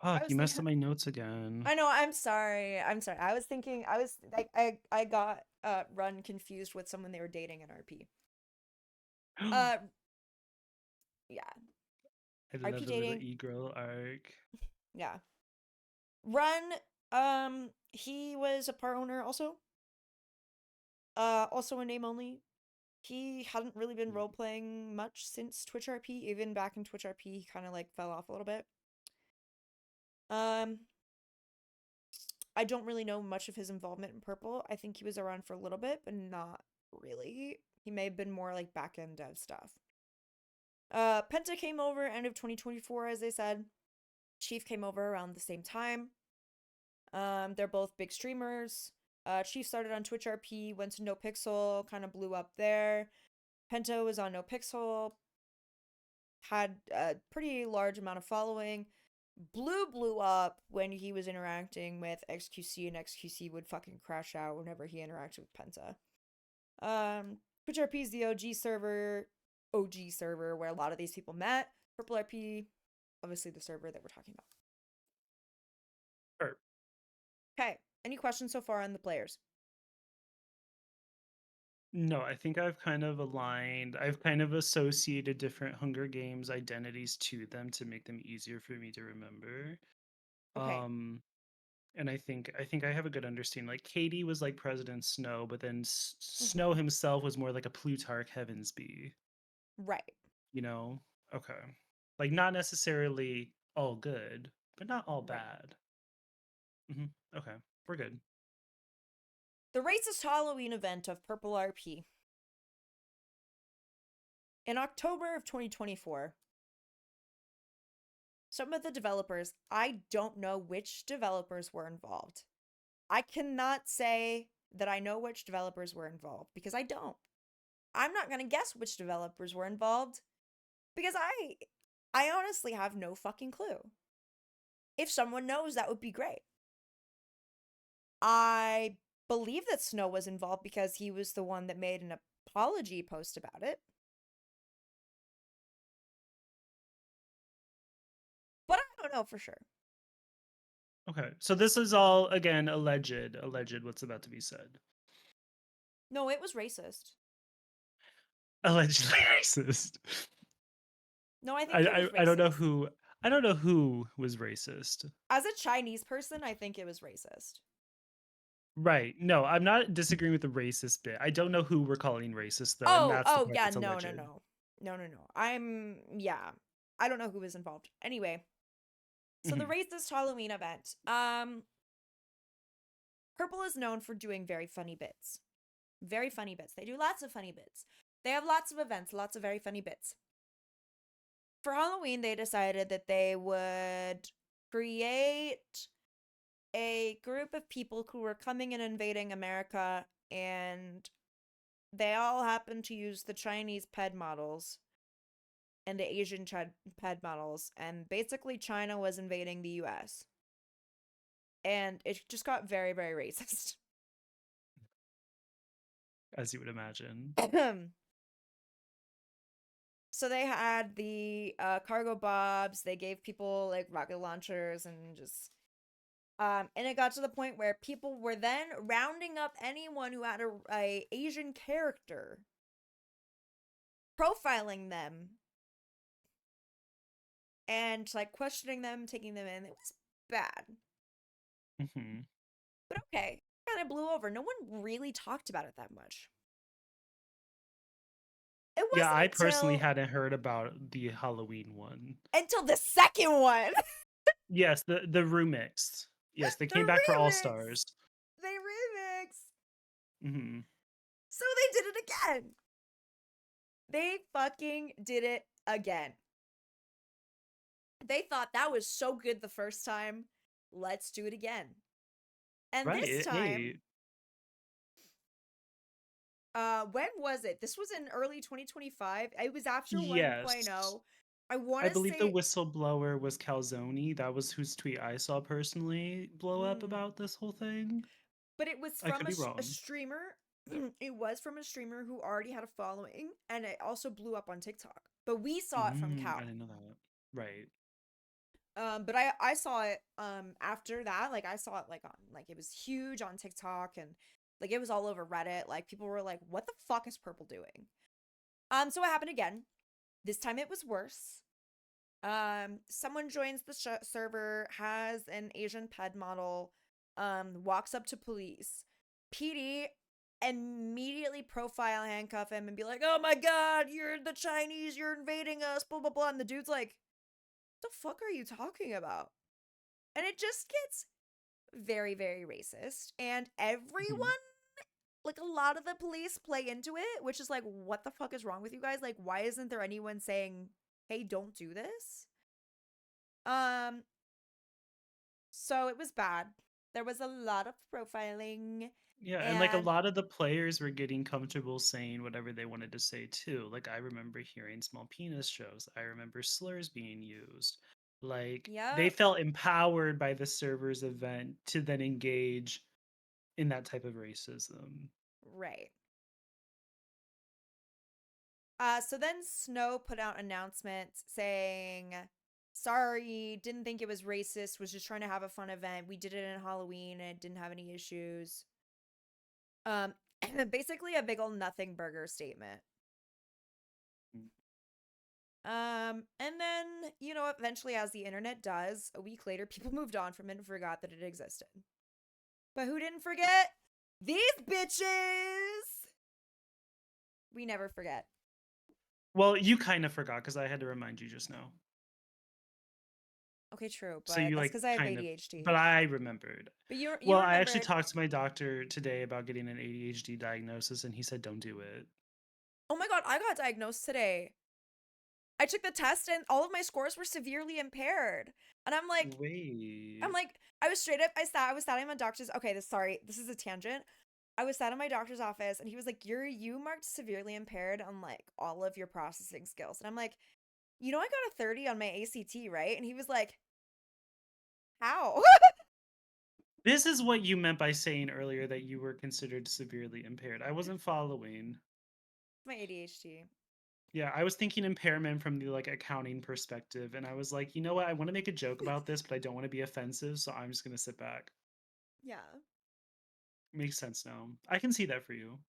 I Fuck, was you messed thinking. up my notes again. I know. I'm sorry. I'm sorry. I was thinking. I was like. I got Run confused with someone they were dating in RP. Uh, yeah. I didn't RP have the little dating. e-girl arc. Yeah. Run. He was a part owner also. Also a name only. He hadn't really been role playing much since Twitch RP. Even back in Twitch RP, he kind of like fell off a little bit. I don't really know much of his involvement in Purple. I think he was around for a little bit, but not really. He may have been more like back end dev stuff. Penta came over end of 2024, as they said. Chief came over around the same time. They're both big streamers. Chief started on Twitch RP, went to NoPixel, kind of blew up there. Penta was on NoPixel, had a pretty large amount of following. Blew up when he was interacting with XQC, and XQC would fucking crash out whenever he interacted with Penta. Twitch RP is the OG server where a lot of these people met. PurpleRP, obviously the server that we're talking about. Sure. Okay, any questions so far on the players? No, I think I've kind of aligned. I've kind of associated different Hunger Games identities to them to make them easier for me to remember. Okay. And I think I have a good understanding. Like Katie was like President Snow, but then Snow himself was more like a Plutarch Heavensby. Right. You know? Okay. Like not necessarily all good, but not all Right. bad. Okay, we're good. The racist Halloween event of PurpleRP. In October of 2024, some of the developers, I don't know which developers were involved. I cannot say that I know which developers were involved because I don't. I'm not going to guess which developers were involved because I honestly have no fucking clue. If someone knows, that would be great. I believe that Snow was involved because he was the one that made an apology post about it. But I don't know for sure. Okay, so this is all again alleged what's about to be said. No, it was racist. Allegedly racist. No, I think it was racist. I don't know who was racist. As a Chinese person, I think it was racist. Right. No, I'm not disagreeing with the racist bit. I don't know who we're calling racist though, and that's the part Yeah, that's no. alleged. I don't know who was involved. Anyway, so the racist Halloween event. Purple is known for doing very funny bits. Very funny bits. They do lots of funny bits. They have lots of events, lots of very funny bits. For Halloween, they decided that they would create a group of people who were coming and invading America, and they all happened to use the Chinese PED models and the Asian PED models, and basically China was invading the US. And it just got very, very racist. As you would imagine. So they had the cargo bobs, they gave people like rocket launchers and just and it got to the point where people were then rounding up anyone who had a Asian character, profiling them, and like questioning them, taking them in. It was bad. But okay, kind of blew over. No one really talked about it that much. It wasn't Yeah, I personally hadn't heard about the Halloween one until the second one. Yes, the remix. Yes, they The came back for All remix. Stars. They remix. Hmm. So they did it again. They fucking did it again. They thought that was so good the first time. Let's do it again. And this Right. time, Hey. when was it? This was in early 2025. It was after Yes. 1.0. I want I to believe the say, whistleblower was Calzone. That was whose tweet I saw personally blow up mm, about this whole thing. but it was I from could be a wrong. streamer. It was from a streamer who already had a following, and it also blew up on TikTok. But we saw it from I Cal. didn't know that. Right. But I saw it after that. Like I saw it like on like it was huge on TikTok and like it was all over Reddit. Like people were like, "What the fuck is Purple doing?" So it happened again. This time it was worse. Someone joins the server, has an Asian ped model, walks up to police. PD immediately profile handcuff him and be like, "Oh my god, you're the Chinese, you're invading us, blah blah blah." And the dude's like, "What the fuck are you talking about?" And it just gets very, very racist. And Hmm. everyone, like a lot of the police play into it, which is like, what the fuck is wrong with you guys? Like, why isn't there anyone saying, hey, don't do this? Um, so it was bad. There was a lot of profiling Yeah, and like a and lot of the players were getting comfortable saying whatever they wanted to say too. Like I remember hearing small penis shows. I remember slurs being used. Like they yep, felt empowered by the server's event to then engage in that type of racism. right. So then Snow put out announcements saying, sorry, didn't think it was racist, was just trying to have a fun event. We did it in Halloween and it didn't have any issues. Um, basically a big ol' nothing burger statement. Mm. And then, eventually, as the internet does, a week later, people moved on from it and forgot that it existed. But who didn't forget? These bitches! We never forget. Well, you kind of forgot because I had to remind you just now. Okay, true, So but you that's like because I have kind of, ADHD. but I remembered. But you Well, I actually remembered. talked to my doctor today about getting an ADHD diagnosis, and he said don't do it. Oh my god, I got diagnosed today. I took the test and all of my scores were severely impaired. And I'm Wait. like, I was straight up, I was sat in my doctor's, okay, this is a tangent. I was sat in my doctor's office and he was like, you marked severely impaired on like all of your processing skills. And I'm like, I got a 30 on my ACT, right? And he was like, how? This is what you meant by saying earlier that you were considered severely impaired. I wasn't following. My ADHD. Yeah, I was thinking impairment from the like accounting perspective, and I was like, you know what? I want to make a joke about this, but I don't want to be offensive, so I'm just gonna sit back. Yeah. Makes sense now. I can see that for you.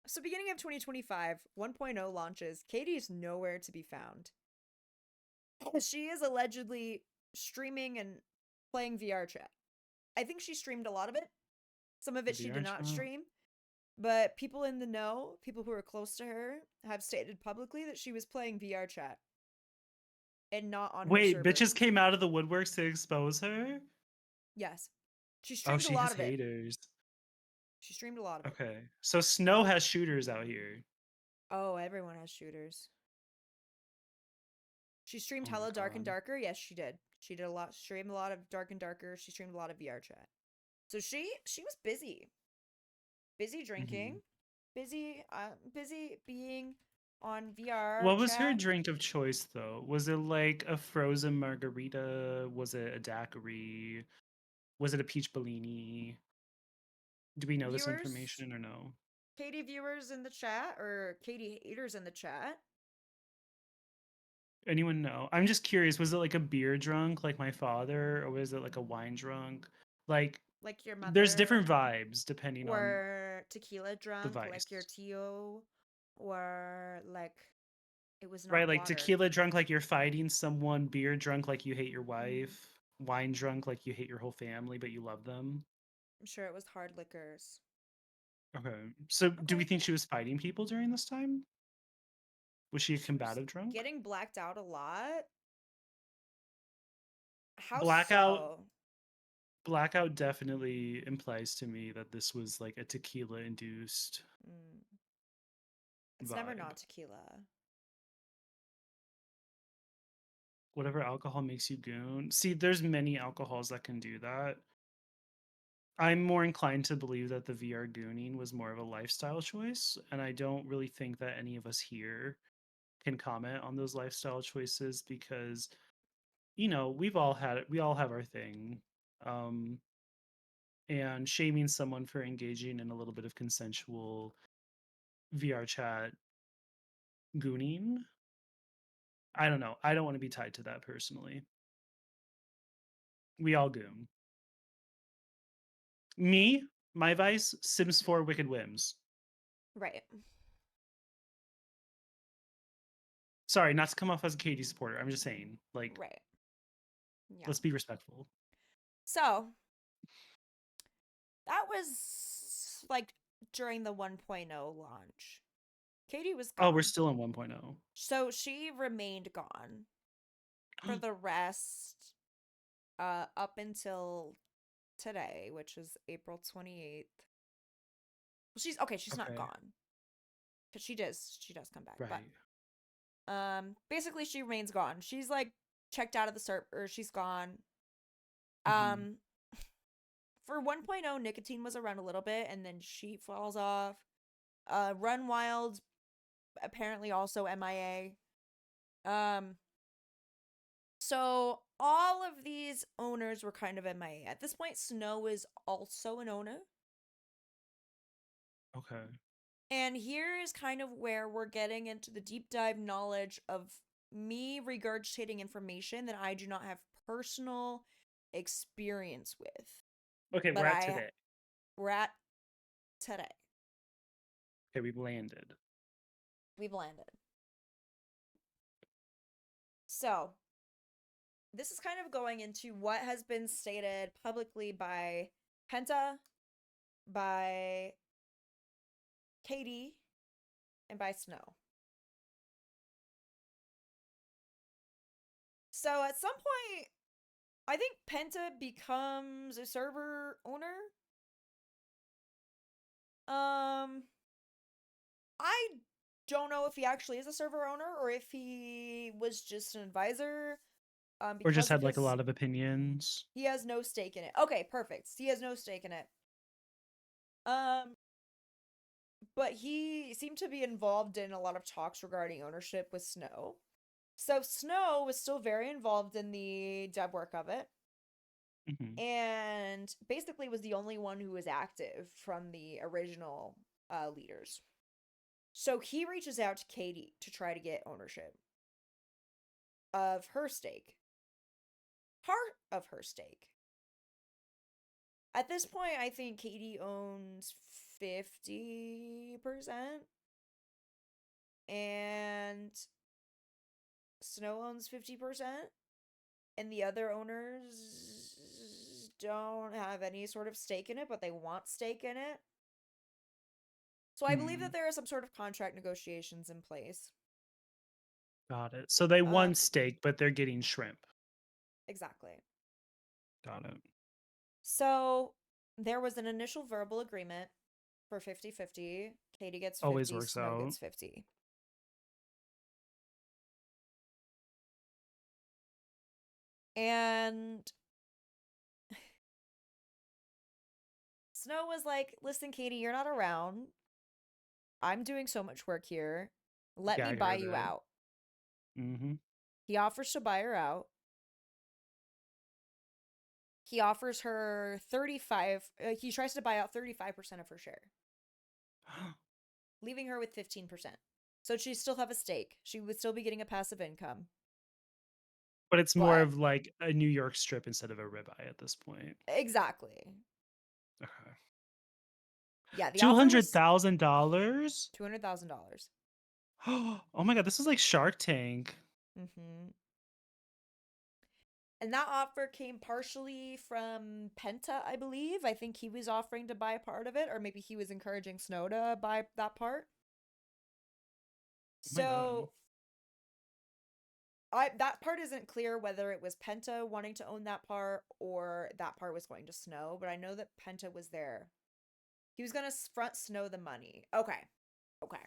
So beginning of 2025, 1.0 launches. Katie's nowhere to be found. She is allegedly streaming and playing VR chat. I think she streamed a lot of it. Some of The it she did VR not chat. stream. But people in the know, people who are close to her, have stated publicly that she was playing VR chat and not on her Wait, server. bitches came out of the woodworks to expose her? Yes. She Oh, streamed a she lot has of it. haters. She streamed a lot of it. Okay. So Snow has shooters out here. Oh, everyone has shooters. She streamed Oh my Hello Dark and god. Darker. Yes, she did. She did a lot. Streamed a lot of Dark and Darker. She streamed a lot of VR chat. So she was busy drinking, Hmm. busy being on VR What was her chat. drink of choice though? Was it like a frozen margarita? Was it a daiquiri? Was it a peach Bellini? Do we know this Viewers, information or no? Katie viewers in the chat or Katie haters in the chat. Anyone know? I'm just curious. Was it like a beer drunk like my father, or was it like a wine drunk? Like, Like your there's different mother, vibes depending on or tequila the drunk like your vice. Tio, or like it was Right, not like water. tequila drunk like you're fighting someone, beer drunk like you hate your Mm, wife, wine drunk like you hate your whole family but you love them. I'm sure it was hard liquors. Okay. So do we Okay. think she was fighting people during this time? Was she a She was combative drunk? getting blacked out a lot. How Blackout so? Blackout definitely implies to me that this was like a tequila induced It's never vibe. not tequila. Whatever alcohol makes you goon. See, there's many alcohols that can do that. I'm more inclined to believe that the VR gooning was more of a lifestyle choice, and I don't really think that any of us here can comment on those lifestyle choices because we all have our thing. Um and shaming someone for engaging in a little bit of consensual VR chat gooning, I don't know. I don't want to be tied to that personally. We all goon. Me, my vice, Sims 4 Wicked Whims. Right. Sorry, not to come off as a Katie supporter. I'm just saying, like, Right. Yeah. let's be respectful. So that was like during the 1.0 launch. Katie was Oh, we're gone. still in 1.0. So she remained gone for the rest up until today, which is April 28th. Well, she's not Okay, gone. Cuz she does come back. But right. basically she remains gone. She's like checked out of the server. She's gone. Hmm. Um for 1.0 nicotine was around a little bit and then she falls off. Run Wild apparently also MIA. Um so all of these owners were kind of MIA. At this point Snow is also an owner. Okay. And here is kind of where we're getting into the deep dive knowledge of me regurgitating information that I do not have personal experience with. Okay, But we're at today. Okay, we've landed. We've landed. So, this is kind of going into what has been stated publicly by Penta, by Katie, and by Snow. So, at some point, I think Penta becomes a server owner. I don't know if he actually is a server owner or if he was just an advisor. Or just Because of had like a his, lot of opinions. he has no stake in it. Okay, perfect. He has no stake in it. Um, but he seemed to be involved in a lot of talks regarding ownership with Snow. So Snow was still very involved in the dev work of it, Hmm. and basically was the only one who was active from the original leaders. So he reaches out to Katie to try to get ownership of her stake. Part of her stake. At this point, I think Katie owns 50% and Snow owns 50%, and the other owners don't have any sort of stake in it, but they want stake in it. So I believe Hmm. that there are some sort of contract negotiations in place. Got it. So they won Um, steak, but they're getting shrimp. exactly. Got it. So there was an initial verbal agreement for 50-50. Katie gets Always 50, works Snow out. gets 50. And Snow was like, "Listen, Katie, you're not around. I'm doing so much work here. Let Yeah, me I buy heard you it. out." Hmm. He offers to buy her out. He offers her 35 he tries to buy out 35% of her share, leaving her with 15%. So she'd still have a stake. She would still be getting a passive income. But it's more But of like a New York strip instead of a ribeye at this point. exactly. Okay. Yeah, the Two offer hundred was thousand dollars. $200,000. Oh my god, this is like Shark Tank. Mhm. And that offer came partially from Penta, I believe. I think he was offering to buy part of it, or maybe he was encouraging Snow to buy that part. Oh my god. So that part isn't clear whether it was Penta wanting to own that part or that part was going to Snow, but I know that Penta was there. He was gonna front Snow the money. Okay. Okay.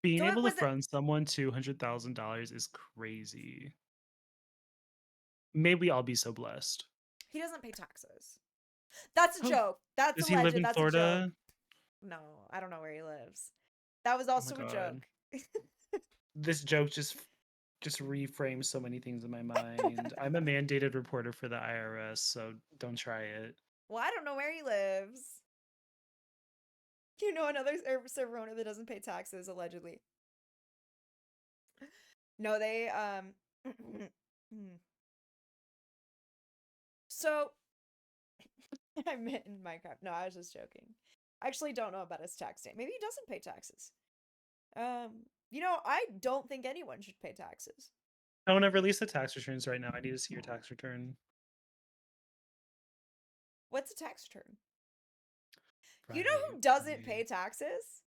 Being So it able to was front someone $200,000 is crazy. May we all be so blessed. he doesn't pay taxes. That's a joke. That's Does he live alleged. in That's a joke. Florida? No, I don't know where he lives. That was Oh my also a god. joke. This joke just reframes so many things in my mind. I'm a mandated reporter for the IRS, so don't try it. Well, I don't know where he lives. You know another server owner that doesn't pay taxes, allegedly. No, they so I meant in Minecraft. No, I was just joking. I actually don't know about his tax day. Maybe he doesn't pay taxes. I don't think anyone should pay taxes. I want to release the tax returns right now. I need to see your tax return. What's a tax return? You know Friday, who doesn't 28th. pay taxes?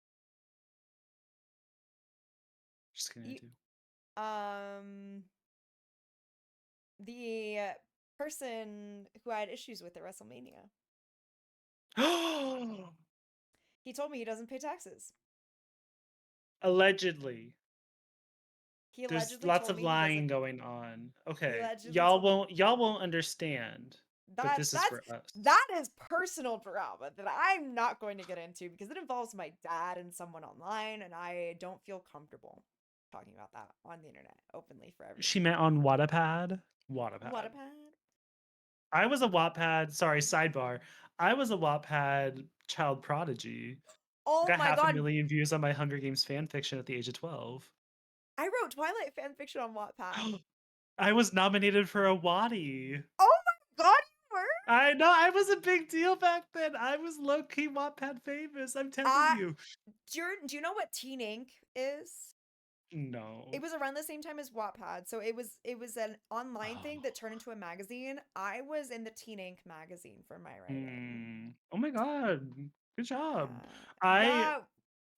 Just gonna You, do. the person who I had issues with at WrestleMania. He told me he doesn't pay taxes. Allegedly. He There's allegedly lots told of me he lying doesn't. going on. He Okay. allegedly Y'all told me won't understand. But that this is for us. that is personal drama that I'm not going to get into because it involves my dad and someone online, and I don't feel comfortable talking about that on the internet openly for everyone. She met on Wattpad. Wattpad. Wattpad? I was a Wattpad. Sorry, sidebar. I was a Wattpad child prodigy. I Oh got my half a god, million views on my Hunger Games fan fiction at the age of 12. I wrote Twilight fanfiction on Wattpad. I was nominated for a watty. Oh my god, you were? I know, I was a big deal back then. I was low-key Wattpad famous, I'm telling I you. do you know what Teen Ink is? It No. was around the same time as Wattpad, so it was an online thing that turned into a magazine. I was in the Teen Ink magazine for my writing. Oh my god. Good job. I Yeah,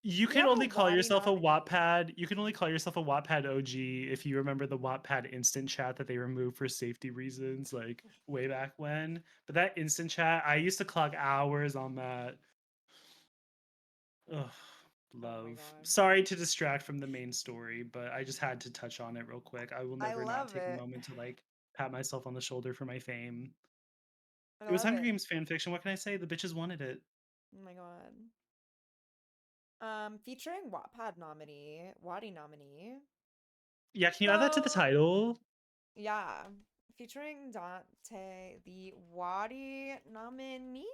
You we can have only a call Watty yourself a nominee. Wattpad. You can only call yourself a Wattpad OG if you remember the Wattpad instant chat that they removed for safety reasons, like way back when. But that instant chat, I used to clock hours on that. Ugh, Oh my love. god. Sorry to distract from the main story, but I just had to touch on it real quick. I will I never not love take a it. moment to like pat myself on the shoulder for my fame. I It was love Hunger it. Games fan fiction. What can I say? The bitches wanted it. Oh my god. Featuring Wattpad nominee, Watty nominee. Yeah, can you add that to the So title? yeah, featuring Dante, the Watty nominee.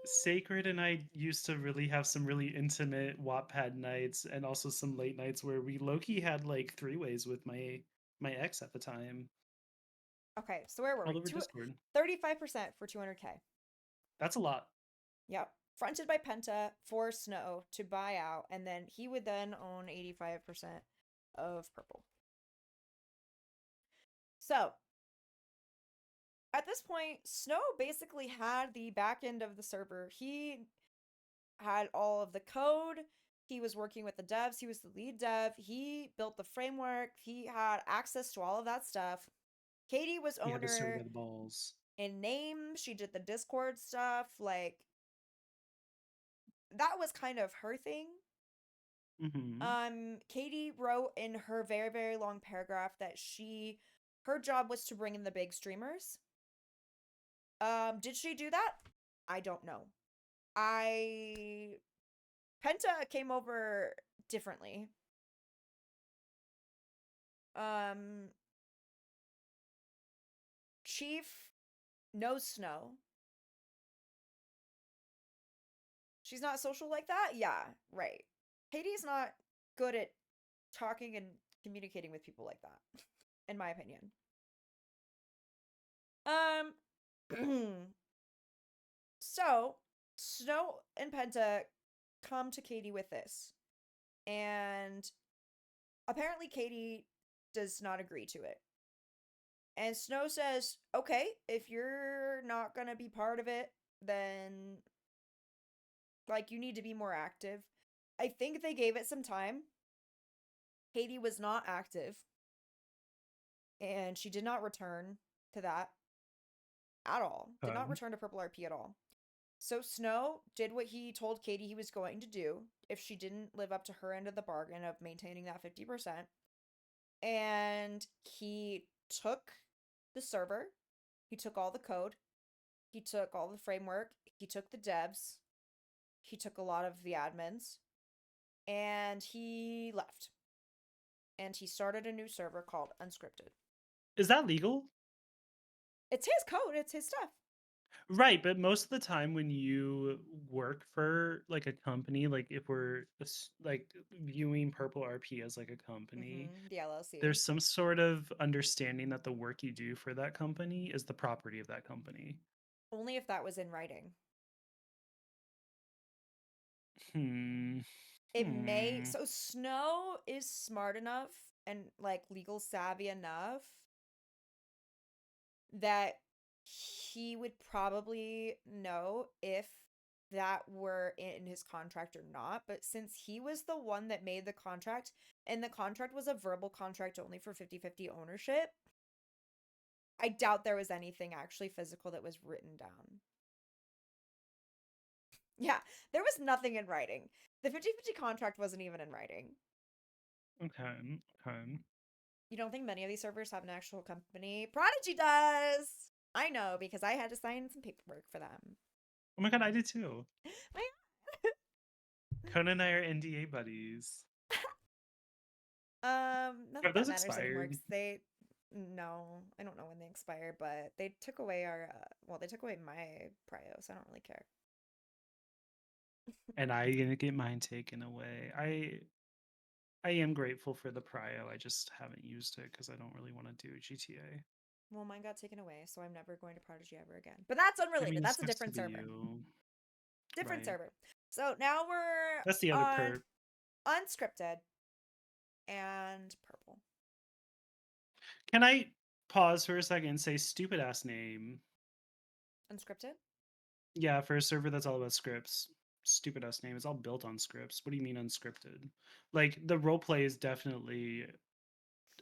Sacred and I used to really have some really intimate Wattpad nights and also some late nights where we low-key had like three-ways with my ex at the time. Okay, so where were All we? over Discord. 35% for 200K. That's a lot. Yep. Fronted by Penta for Snow to buy out, and then he would then own 85% of Purple. So, at this point, Snow basically had the back end of the server. He had all of the code. He was working with the devs. He was the lead dev. He built the framework. He had access to all of that stuff. Katie was He had the server by owner the balls. in name. She did the Discord stuff. Like, that was kind of her thing. Mm-hmm. Katie wrote in her very, very long paragraph that her job was to bring in the big streamers. Did she do that? I don't know. Penta came over differently. Um, Chief knows Snow. She's not social like that? Yeah, right. Katie's not good at talking and communicating with people like that, in my opinion. So Snow and Penta come to Katie with this. And apparently Katie does not agree to it. And Snow says, okay, if you're not gonna be part of it, then like you need to be more active. I think they gave it some time. Katie was not active. and she did not return to that at all. Did not return to PurpleRP at all. So Snow did what he told Katie he was going to do if she didn't live up to her end of the bargain of maintaining that 50%. And he took the server, he took all the code, he took all the framework, he took the devs, he took a lot of the admins, and he left. And he started a new server called Unscripted. Is that legal? It's his code, it's his stuff. Right, but most of the time when you work for like a company, like if we're like viewing PurpleRP as like a company, The LLC. there's some sort of understanding that the work you do for that company is the property of that company. Only if that was in writing. Hmm. It may. So Snow is smart enough and like legal savvy enough that he would probably know if that were in his contract or not. But since he was the one that made the contract, and the contract was a verbal contract only for 50/50 ownership, I doubt there was anything actually physical that was written down. Yeah, there was nothing in writing. The 50/50 contract wasn't even in writing. Okay. Okay. You don't think many of these servers have an actual company? Prodigy does! I know, because I had to sign some paperwork for them. Oh my god, I did too. My Conan and I are NDA buddies. Not that Have that those matters anymore, expired? because no, I don't know when they expire, but they took away they took away my prio, so I don't really care. And I gonna get mine taken away. I am grateful for the prio. I just haven't used it because I don't really want to do GTA. Well, mine got taken away, so I'm never going to Prodigy ever again. But that's I mean, unrelated. it That's a sucks to different be server. you. Different Right. server. So now we're That's the other on perk. Unscripted and Purple. Can I pause for a second and say stupid ass name? Unscripted? Yeah, for a server that's all about scripts. Stupid ass name. It's all built on scripts. What do you mean unscripted? Like the roleplay is definitely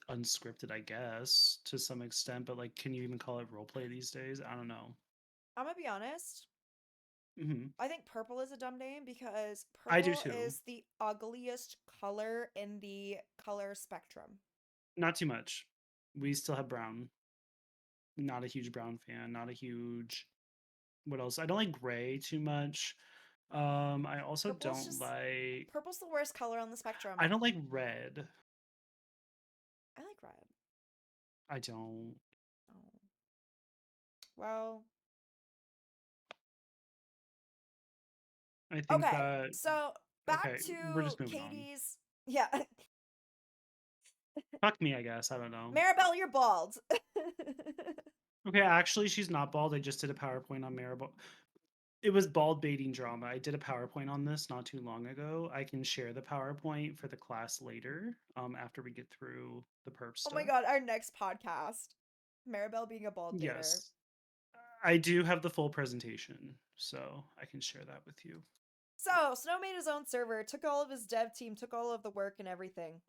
unscripted, I guess, to some extent, but like can you even call it roleplay these days? I don't know. I'm gonna be honest. Hmm. I think purple is a dumb name because I do purple too. is the ugliest color in the color spectrum. Not too much. We still have brown. Not a huge brown fan. Not a huge. What else? I don't like gray too much. I also Purple's don't just like. purple's the worst color on the I spectrum. don't like red. I like red. I don't. Oh. Well, I think okay. that. So back Okay, we're to just moving on. Katie's. Yeah. Fuck me, I guess. I don't know. Maribel, you're bald. Okay, actually, she's not bald. I just did a PowerPoint on Maribel. It was bald baiting drama. I did a PowerPoint on this not too long ago. I can share the PowerPoint for the class later, after we get through the perp Oh my stuff. god, our next podcast. Maribel being a bald baiter. Yes, I do have the full presentation, so I can share that with you. So, Snow made his own server, took all of his dev team, took all of the work and everything.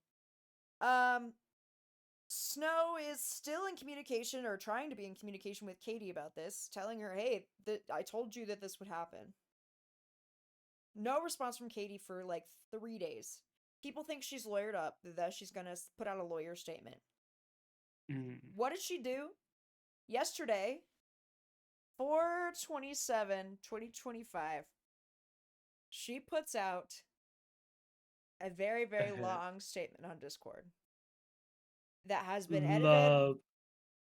Snow is still in communication or trying to be in communication with Katie about this, telling her, hey, I told you that this would happen. No response from Katie for like 3 days. People think she's lawyered up, that she's gonna put out a lawyer statement. Mm. What did she do? Yesterday, 4/27/2025, she puts out a very, A very hit. long statement on Discord that has been edited Love.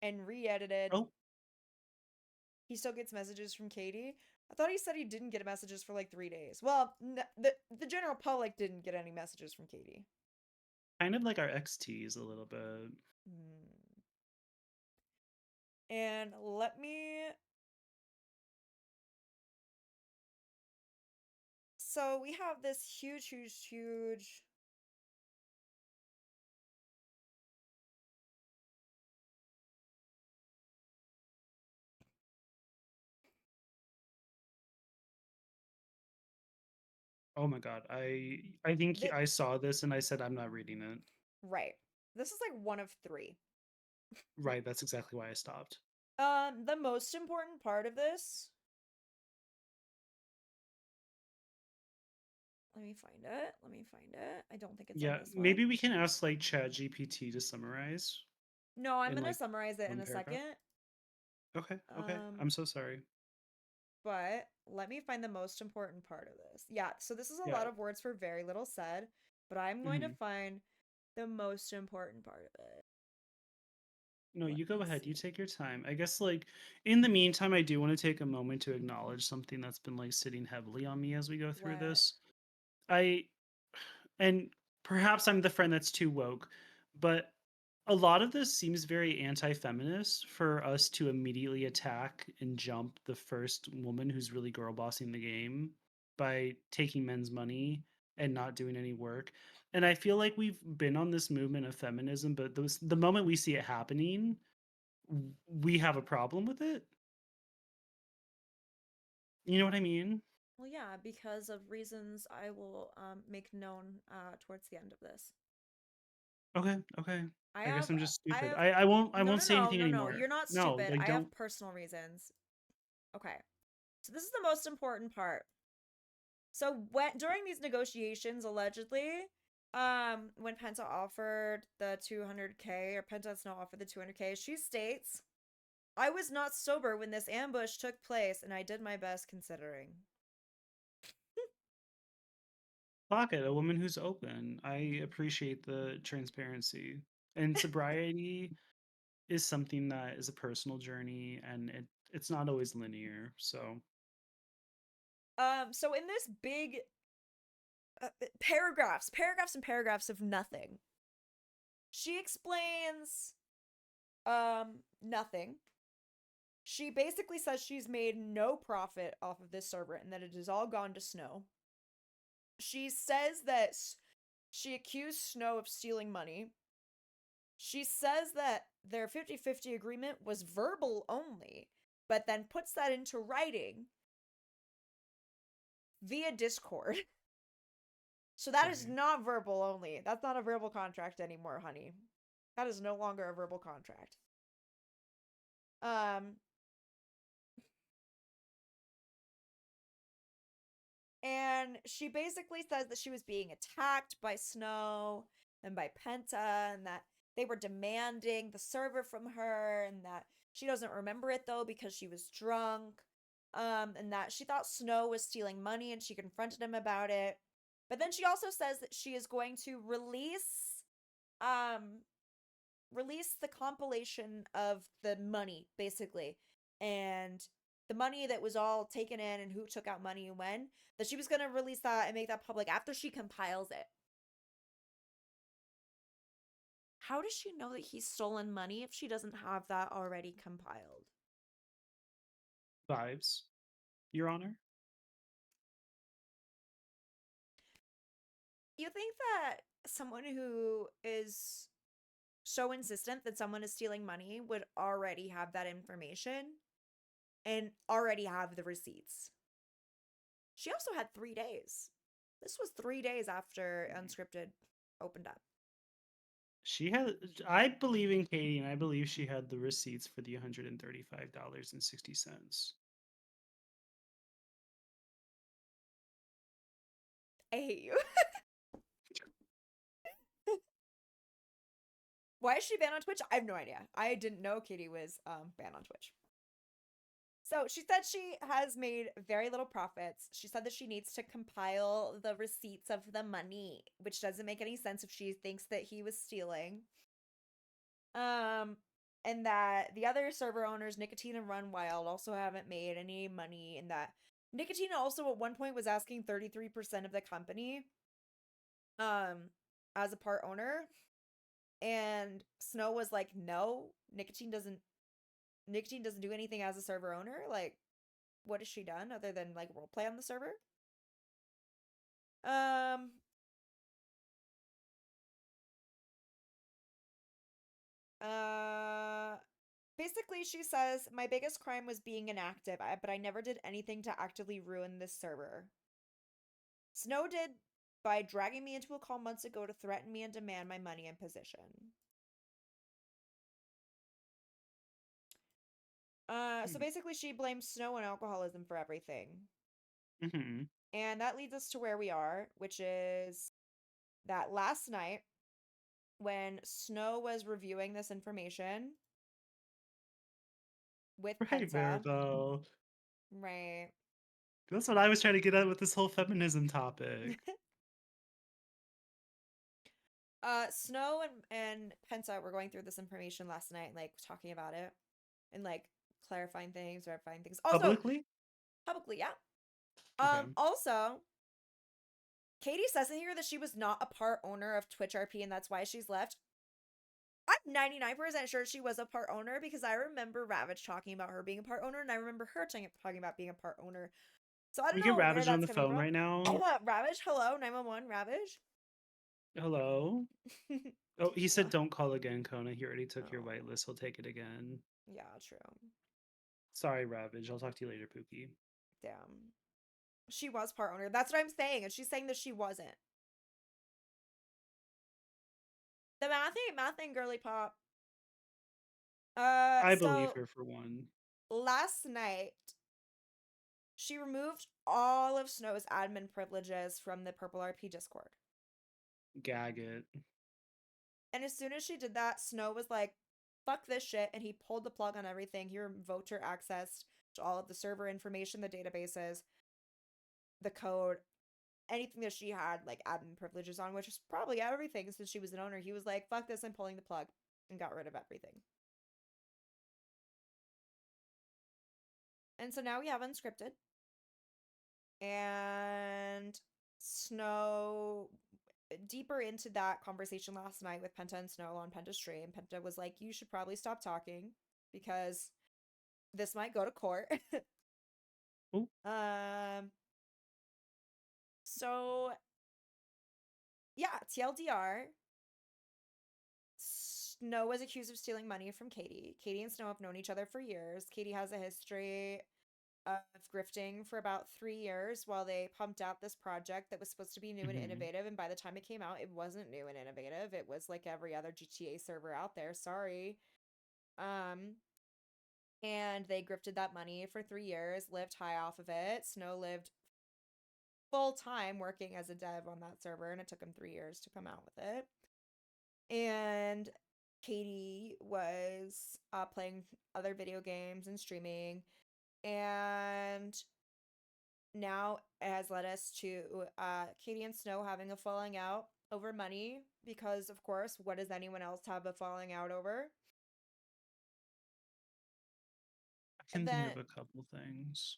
and re-edited. Oh, He still gets messages from Katie. I thought he said he didn't get messages for like 3 days. Well, the general public didn't get any messages from Katie. kind of like our XTs a little bit. And let me. So we have this huge, huge, huge. Oh my god, I think Th- I saw this and I said I'm not reading it. right. This is like one of three. Right, that's exactly why I stopped. The most important part of this. Let me find it. Let me find it. I don't think it's on Yeah, this one. maybe we can ask like ChatGPT to summarize No, I'm in gonna like summarize it in one a paragraph. second. Okay, okay. Um, I'm so sorry. but let me find the most important part of this. Yeah, so this is a Yeah. lot of words for very little said, but I'm going to Mhm. find the most important part of it. No, Let you go me ahead. You see. take your time. I guess like in the meantime, I do want to take a moment to acknowledge something that's been like sitting heavily on me as we go through What? this. I and perhaps I'm the friend that's too woke, but a lot of this seems very anti-feminist for us to immediately attack and jump the first woman who's really girl bossing the game by taking men's money and not doing any work. And I feel like we've been on this movement of feminism, but the moment we see it happening, we have a problem with it. You know what I mean? Well, yeah, because of reasons I will make known towards the end of this. Okay, okay. I I guess have I'm just I stupid. have I no won't no say no anything no no. anymore. You're not No, stupid. like I have don't. personal reasons. Okay. So this is the most important part. So when during these negotiations, allegedly, when Penta offered the 200K, or Penta Snow offered the 200K, she states, "I was not sober when this ambush took place, and I did my best considering." Pocket, a woman who's open. I appreciate the transparency. And sobriety is something that is a personal journey and it's not always linear. So So in this big paragraphs and paragraphs of nothing, she explains nothing. She basically says she's made no profit off of this server and that it has all gone to Snow. She says that she accused Snow of stealing money. She says that their 50-50 agreement was verbal only, but then puts that into writing via Discord. So that is okay. not verbal only. That's not a verbal contract anymore, honey. That is no longer a verbal contract. Um and she basically says that she was being attacked by Snow and by Penta, and that they were demanding the server from her, and that she doesn't remember it though because she was drunk. And that she thought Snow was stealing money and she confronted him about it. But then she also says that she is going to um release the compilation of the money, basically. And the money that was all taken in and who took out money and when, that she was going to release that and make that public after she compiles it. How does she know that he's stolen money if she doesn't have that already compiled? Vibes, Your Honor. You think that someone who is so insistent that someone is stealing money would already have that information and already have the receipts? She also had 3 days. This was 3 days after Unscripted opened up. She had I believe in Katie and I believe she had the receipts for the $135.60. I hate you. Why is she banned on Twitch? I have no idea. I didn't know Katie was banned on Twitch. So she said she has made very little profits. She said that she needs to compile the receipts of the money, which doesn't make any sense if she thinks that he was stealing. Um, and that the other server owners, Nicotine and Run Wild, also haven't made any money, and that Nicotine also at one point was asking 33% of the company um as a part owner, and Snow was like, "No, Nicotine doesn't do anything as a server owner. Like, what has she done other than like roleplay on the server?" Um uh Basically, she says, "My biggest crime was being inactive, but I never did anything to actively ruin this server. Snow did by dragging me into a call months ago to threaten me and demand my money and position." So basically she blames Snow and alcoholism for everything. Mm-hmm. And that leads us to where we are, which is that last night when Snow was reviewing this information with Right, Penta. Maribel. Right. That's what I was trying to get at with this whole feminism topic. Snow and Penta were going through this information last night, like talking about it and like clarifying things, verifying things. Also, Publicly? publicly, yeah. Okay. Also, Katie says in here that she was not a part owner of Twitch RP and that's why she's left. I'm 99% sure she was a part owner because I remember Ravage talking about her being a part owner and I remember her talking about being a part owner. So I don't We get know where Ravage on that's the coming phone from. right now. Ravage, hello, 911, Ravage. Hello? Oh, he said Uh, don't call again, Kona. He already took your oh, whitelist. He'll take it again. yeah, true. Sorry, Ravage. I'll talk to you later, Pookie. Damn. She was part owner. That's what I'm saying. And she's saying that she wasn't. The math ain't mathing, girly pop. I believe So her for one. last night, she removed all of Snow's admin privileges from the PurpleRP Discord. Gag it. And as soon as she did that, Snow was like, fuck this shit. And he pulled the plug on everything. He revoked her access to all of the server information, the databases, the code, anything that she had like admin privileges on, which is probably everything since she was an owner. He was like, fuck this, I'm pulling the plug and got rid of everything. And so now we have Unscripted. And Snow, deeper into that conversation last night with Penta and Snow on Penta's stream, Penta was like, you should probably stop talking because this might go to court. Oh. So yeah, TLDR. Snow was accused of stealing money from Katie. Katie and Snow have known each other for years. Katie has a history of grifting for about 3 years while they pumped out this project that was supposed to be new and innovative. And by the time it came out, it wasn't new and innovative. It was like every other GTA server out there. Sorry. And they grifted that money for 3 years, lived high off of it. Snow lived full time working as a dev on that server, and it took him 3 years to come out with it. And Katie was playing other video games and streaming, and now it has led us to Katie and Snow having a falling out over money because, of course, what does anyone else have a falling out over? I can And think then of a couple things.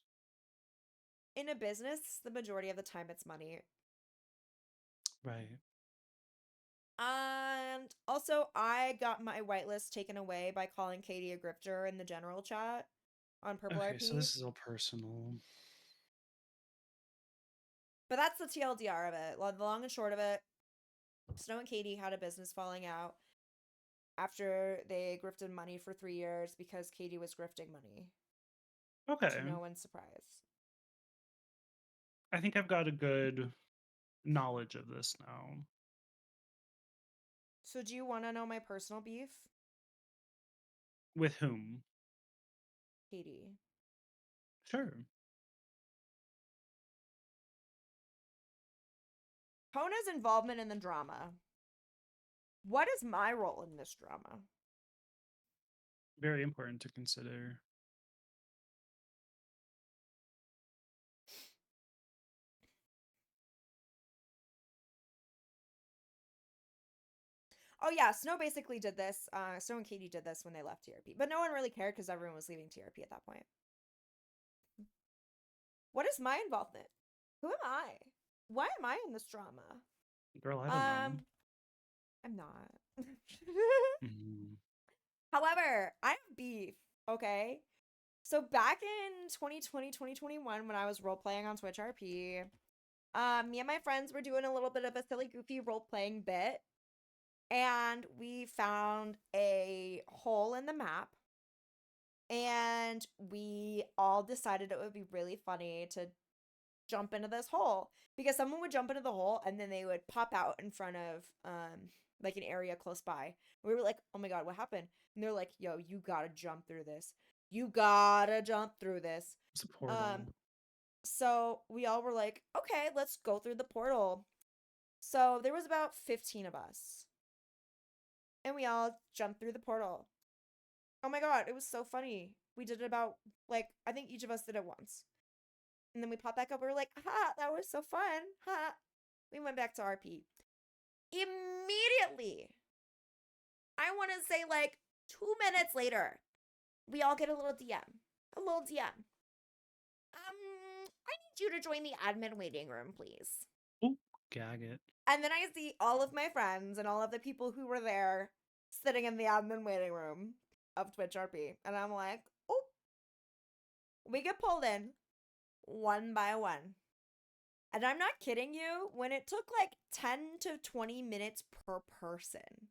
in a business, the majority of the time it's money. Right. And also, I got my whitelist taken away by calling Katie a grifter in the general chat on Okay, so PurpleRP. this is all personal. But that's the TLDR of it. The long and short of it, Snow and Katie had a business falling out after they grifted money for 3 years because Katie was grifting money. Okay. To no one's surprise. I think I've got a good knowledge of this now. So do you want to know my personal beef? With whom? Katie. Sure. Kona's involvement in the drama. What is my role in this drama? Very important to consider. Oh yeah, Snow basically did this. Snow and Katie did this when they left TRP. But no one really cared because everyone was leaving TRP at that point. What is my involvement? Who am I? Why am I in this drama? Girl, I don't know. I'm not. Mm. However, I have beef, okay? So back in 2020, 2021, when I was role-playing on Twitch RP, me and my friends were doing a little bit of a silly, goofy role-playing bit, and we found a hole in the map, and we all decided it would be really funny to jump into this hole, because someone would jump into the hole, and then they would pop out in front of, like, an area close by. We were like, oh my god, what happened? And they're like, yo, you gotta jump through this. You gotta jump through this. It's a portal. So we all were like, okay, let's go through the portal. So there was about 15 of us. And we all jumped through the portal. Oh my god, it was so funny. We did it about, like, I think each of us did it once. And then we popped back up. We were like, ha, that was so fun. Ha. We went back to RP. Immediately, I want to say like 2 minutes later, we all get a little DM. A little DM. I need you to join the admin waiting room, please. Oh, gag it. And then I see all of my friends and all of the people who were there sitting in the admin waiting room of Twitch RP. And I'm like, oh, we get pulled in one by one. And I'm not kidding you, when it took like 10 to 20 minutes per person.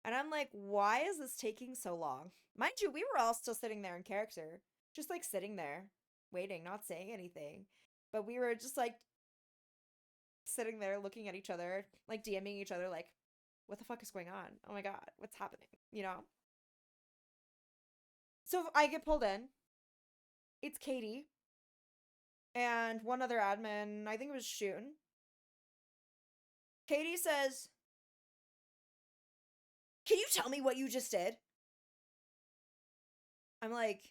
And I'm like, why is this taking so long? Mind you, we were all still sitting there in character. Just like sitting there, waiting, not saying anything. But we were just like sitting there looking at each other, like DMing each other, like, what the fuck is going on? Oh my god, what's happening? You know? So I get pulled in. It's Katie. And one other admin, I think it was Shun. Katie says, can you tell me what you just did? I'm like,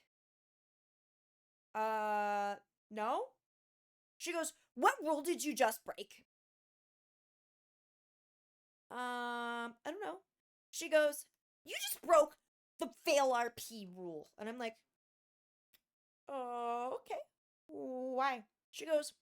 no? She goes, what rule did you just break? I don't know. She goes, you just broke the fail RP rule. And I'm like, oh, okay. Why? She goes,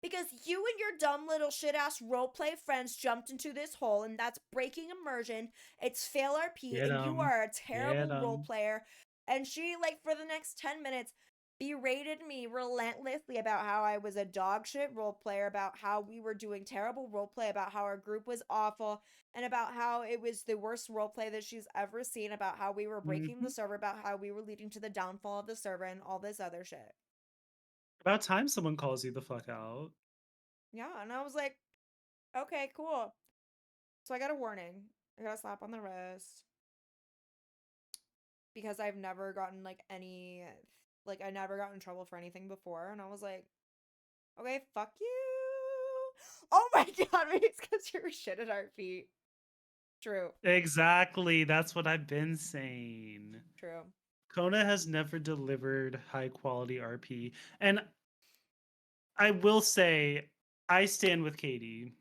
because you and your dumb little shit-ass roleplay friends jumped into this hole, and that's breaking immersion. It's fail RP, Get and you 'em. are a terrible Get 'em. role player. And she, like, for the next 10 minutes, berated me relentlessly about how I was a dog shit role player, about how we were doing terrible roleplay, about how our group was awful, and about how it was the worst roleplay that she's ever seen, about how we were breaking the server, about how we were leading to the downfall of the server, and all this other shit. About time someone calls you the fuck out. Yeah, and I was like, okay, cool. So I got a warning. I got a slap on the wrist. Because I've never gotten like any, like I never got in trouble for anything before. And I was like, okay, fuck you. Oh my god, maybe it's because you're shit at our feet. True, Exactly. That's what I've been saying. true. Kona has never delivered high quality RP. And I will say, I stand with Katie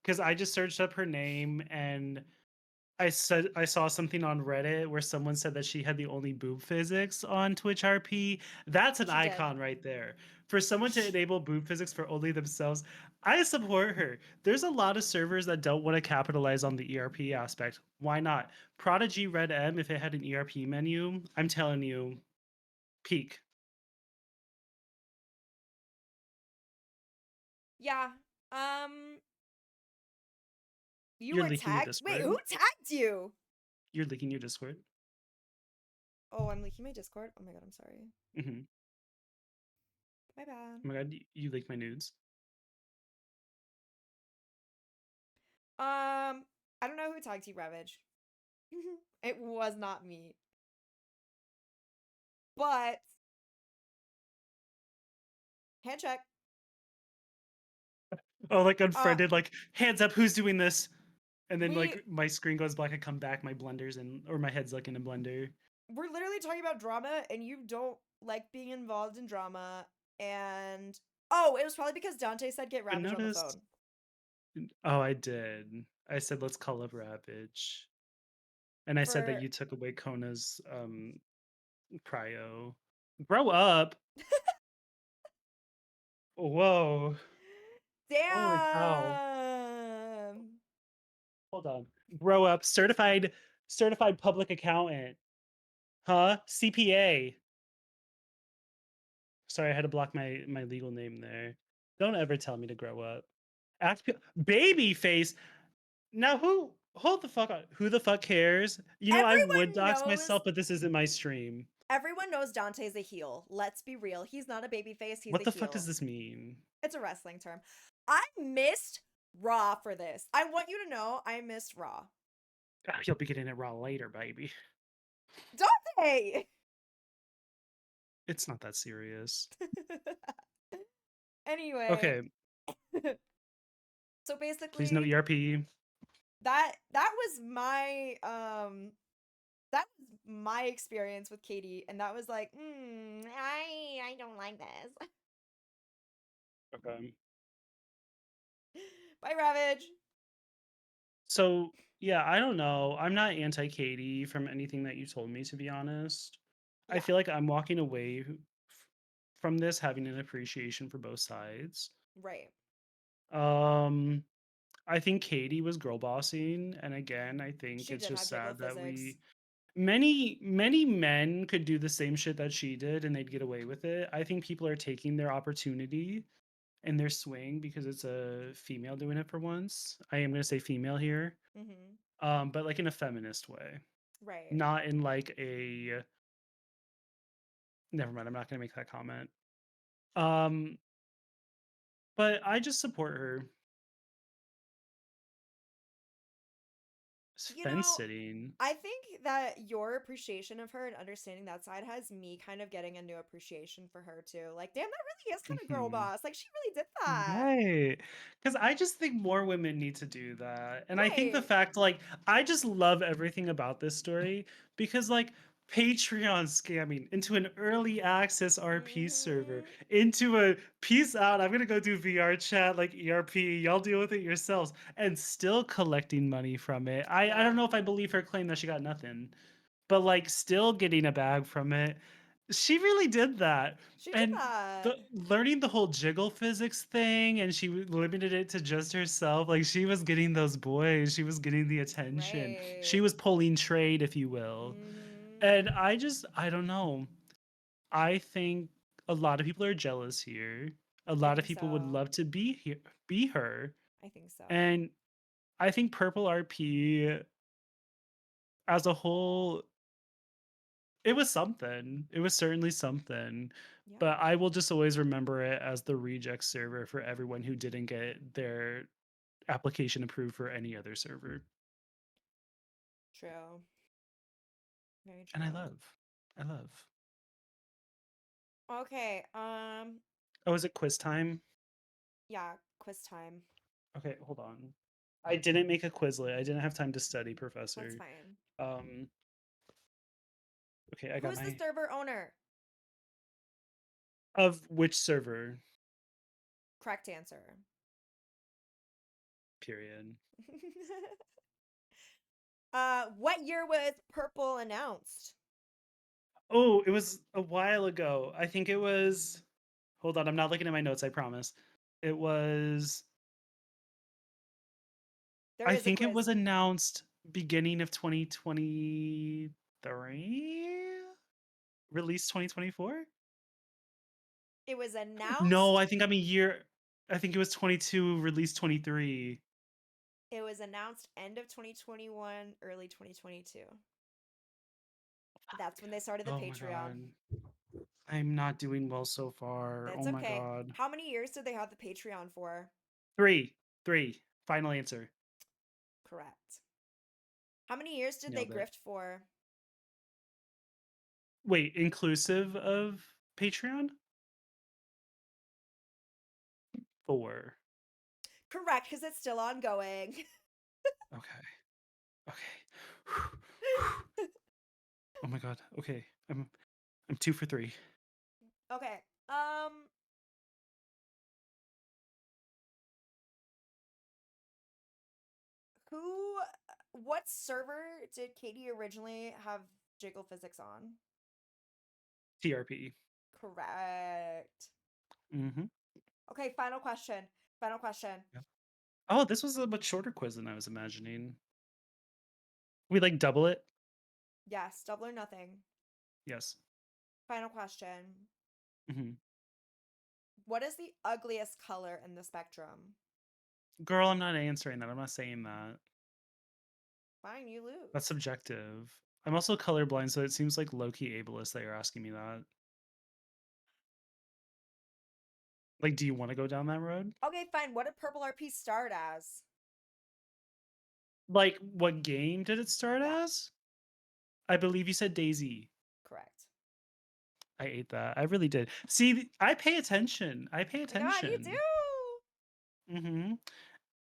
because I just searched up her name and I saw something on Reddit where someone said that she had the only boob physics on Twitch RP. That's an She did. icon right there. For someone to enable boob physics for only themselves, I support her. There's a lot of servers that don't want to capitalize on the ERP aspect. Why not? Prodigy Red M, if it had an ERP menu, I'm telling you, peak. Yeah. Um. You You're were leaking your tagged. Wait, Discord. who tagged you? You're leaking your Discord. Oh, I'm leaking my Discord. Oh my god, I'm sorry. Hmm. My bad. Oh my god, you leaked my nudes. I don't know who tagged you, Ravage. It was not me. But hand check. Oh, like unfriended, like hands up, who's doing this? And then We like my screen goes black, I come back, my blender's in, or my head's like in a blender. we're literally talking about drama, and you don't like being involved in drama. And oh, it was probably because Dante said get I Ravage on the noticed. phone. Oh, I did. I said let's call up Ravage, and I said that For you took away Kona's cryo. Grow up. Whoa. Holy cow. damn. Hold on. Grow up. Certified public accountant. Huh? CPA. Sorry, I had to block my legal name there. Don't ever tell me to grow up. Baby face. Now who hold the fuck on. Who the fuck cares? You know, I would Everyone dox knows. myself, but this isn't my stream. Everyone knows Dante's a heel. Let's be real. He's not a babyface. He's What a the fuck does heel. this mean? It's a wrestling term. I missed Raw for this. I want you to know I missed Raw. You'll be getting it raw later, baby. Dante! It's not that serious. Anyway, Okay, so please no basically ERP. that was my that was my experience with Katie, and that was like, I don't like this. Okay. Bye, Ravage. So, yeah, I don't know. I'm not anti-Katie from anything that you told me, to be honest. I Yeah, feel like I'm walking away from this having an appreciation for both sides. right. Um, I think Katie was girl bossing, and again, I think She it's did just have jiggle sad that physics. many men could do the same shit that she did and they'd get away with it. I think people are taking their opportunity and their swing because it's a female doing it for once. I am going to say female here. Mm-hmm. But like in a feminist way, Right. not in like a never mind, I'm not going to make that comment. Um, but I just support her. It's You fence know, sitting. I think that your appreciation of her and understanding that side has me kind of getting a new appreciation for her too. Like, damn, that really is kind of girl Mhm. boss. Like, she really did that. Right. Because I just think more women need to do that. And I think the Right. fact, like, I just love everything about this story because, like, Patreon scamming into an early access RP server, Mm-hmm. into a peace out, I'm going to go do VR chat like ERP, y'all deal with it yourselves, and still collecting money from it. I don't Right. know if I believe her claim that she got nothing, but like still getting a bag from it. She really did that. She did And that. the learning the whole jiggle physics thing, and she limited it to just herself. Like she was getting those boys, she was getting the attention. She Right. was pulling trade, if you will. Mm-hmm. And I don't know. I think a lot of people are jealous here. A I lot of think people would so. love to be here, be her. I think so. And I think Purple RP as a whole, it was something. It was certainly something. Yeah. But I will just always remember it as the reject server for everyone who didn't get their application approved for any other server. True. Very And I true. love. I love. Okay. Oh, is it quiz time? Yeah, quiz time. Okay, hold on. I didn't make a Quizlet. I didn't have time to study, That's Professor. fine. Um, okay, I got Who's the my server owner? of which server? Correct answer. Period. What year was Purple announced? Oh, it was a while ago. I think it was. Hold on, I'm not looking at my notes. I promise. It was. There I is a think it quiz. was announced beginning of 2023, release 2024. It was No, announced. I think I'm a year. I think it was 22, release 23. It was announced end of 2021, early 2022. That's when they started the Oh my Patreon. god. I'm not doing well so far. That's Oh my okay. god. How many years did they have the Patreon for? Three. Three. Final answer. Correct. How many years did they Nailed it. grift for? Wait, inclusive of Patreon? Four. Correct, because it's still ongoing. Okay. Okay. Oh my god. Okay. I'm 2 for 3. Okay. Who what server did Katie originally have Jiggle Physics on? TRP. Correct. Mm-hmm. Okay, final question. Final question. Yep. Oh, this was a much shorter quiz than I was imagining. We like double it? Yes, double or nothing. Yes. Final question. Hmm. What is the ugliest color in the spectrum? Girl, I'm not answering that. I'm not saying that. Fine, you That's lose. subjective. I'm also colorblind, so it seems like low-key ableist that you're asking me that. Like, do you want to go down that road? Okay, fine. What did Purple RP start as? Like, what game did it start Yeah, as? I believe you said Daisy. correct. I ate that. I really did. See, I pay attention. I pay Oh my god, you attention. do! Hmm.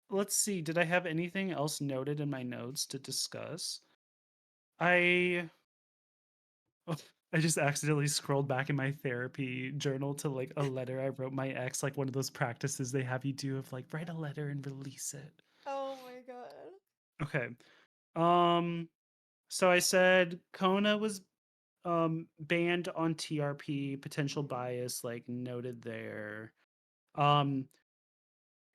Let's see. Did I have anything else noted in my notes to discuss? I I just accidentally scrolled back in my therapy journal to like a letter I wrote my ex, like one of those practices they have you do of like write a letter and release it. Oh my god. Okay. Um so I said Kona was banned on TRP, potential Mhm. bias like noted there. Um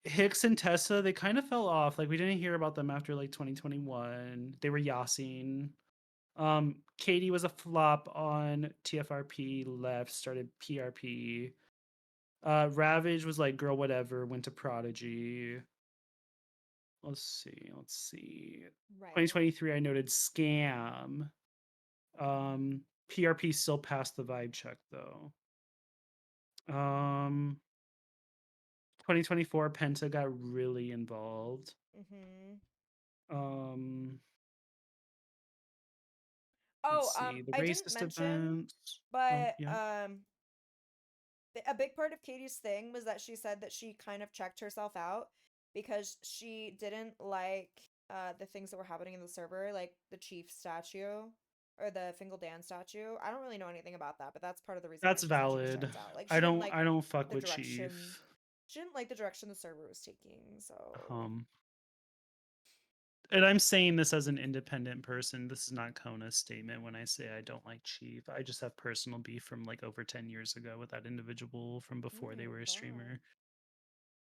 Hicks and Tessa, they kind of fell off. Like we didn't hear about them after like 2021. They were Yasin. Katie was a flop on TFRP, left, started PRP. Ravage was like girl whatever, went to Prodigy. Let's see. Right. 2023 I noted scam. PRP still passed the vibe check though. Um 2024 Penta got really involved. Mhm. Um let's Oh, see. The I didn't racist mention, events. Oh, but yeah. a big part of Katie's thing was that she said that she kind of checked herself out because she didn't like the things that were happening in the server, like the chief statue or the Fingal Dan statue. I don't really know anything about that, but that's part of the reason why That's she said she was valid. checked out. Like I she didn't don't like I don't fuck the with direction Chief. she didn't like the direction the server was taking, so Um and I'm saying this as an independent person. This is not Kona's statement when I say I don't like Chief. I just have personal beef from like over 10 years ago with that individual from oh before they my were a god. streamer.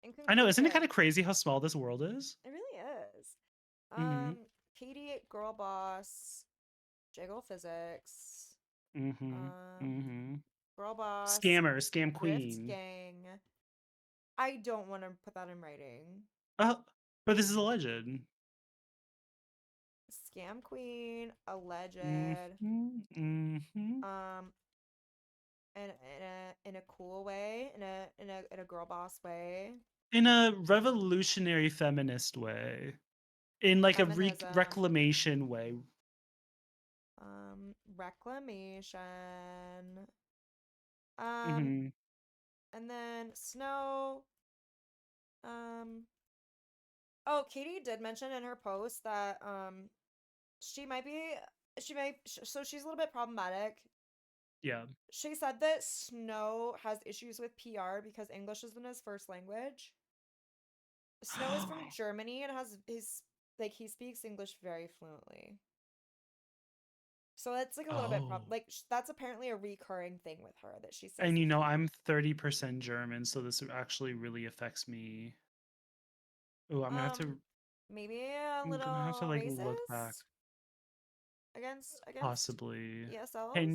In I know, isn't it kind conclusion, of crazy how small this world is? it really is. Mhm. Katie, girl boss, jiggle physics, Mhm. um, Mhm. girl boss, Scammer, scam rift queen. gang. I don't want to put that in writing. But this is alleged. Scam queen, alleged, Mhm. Mhm. um, in a cool way, in a girl boss way. In a revolutionary feminist way. In like a Feminism, reclamation way. reclamation. Um, Mhm. and then Snow. Um, oh, Katie did mention in her post that she might be so she's a little bit problematic. Yeah. She said that Snow has issues with PR because English isn't his first language. Snow is from Germany and has his like he speaks English very fluently. So it's like a little bit Oh. that's apparently a recurring thing with her that she says And that he I'm 30% German, so this actually really affects me. Oh, um maybe a I'm gonna have to little like look back. racist against Possibly. ESL Can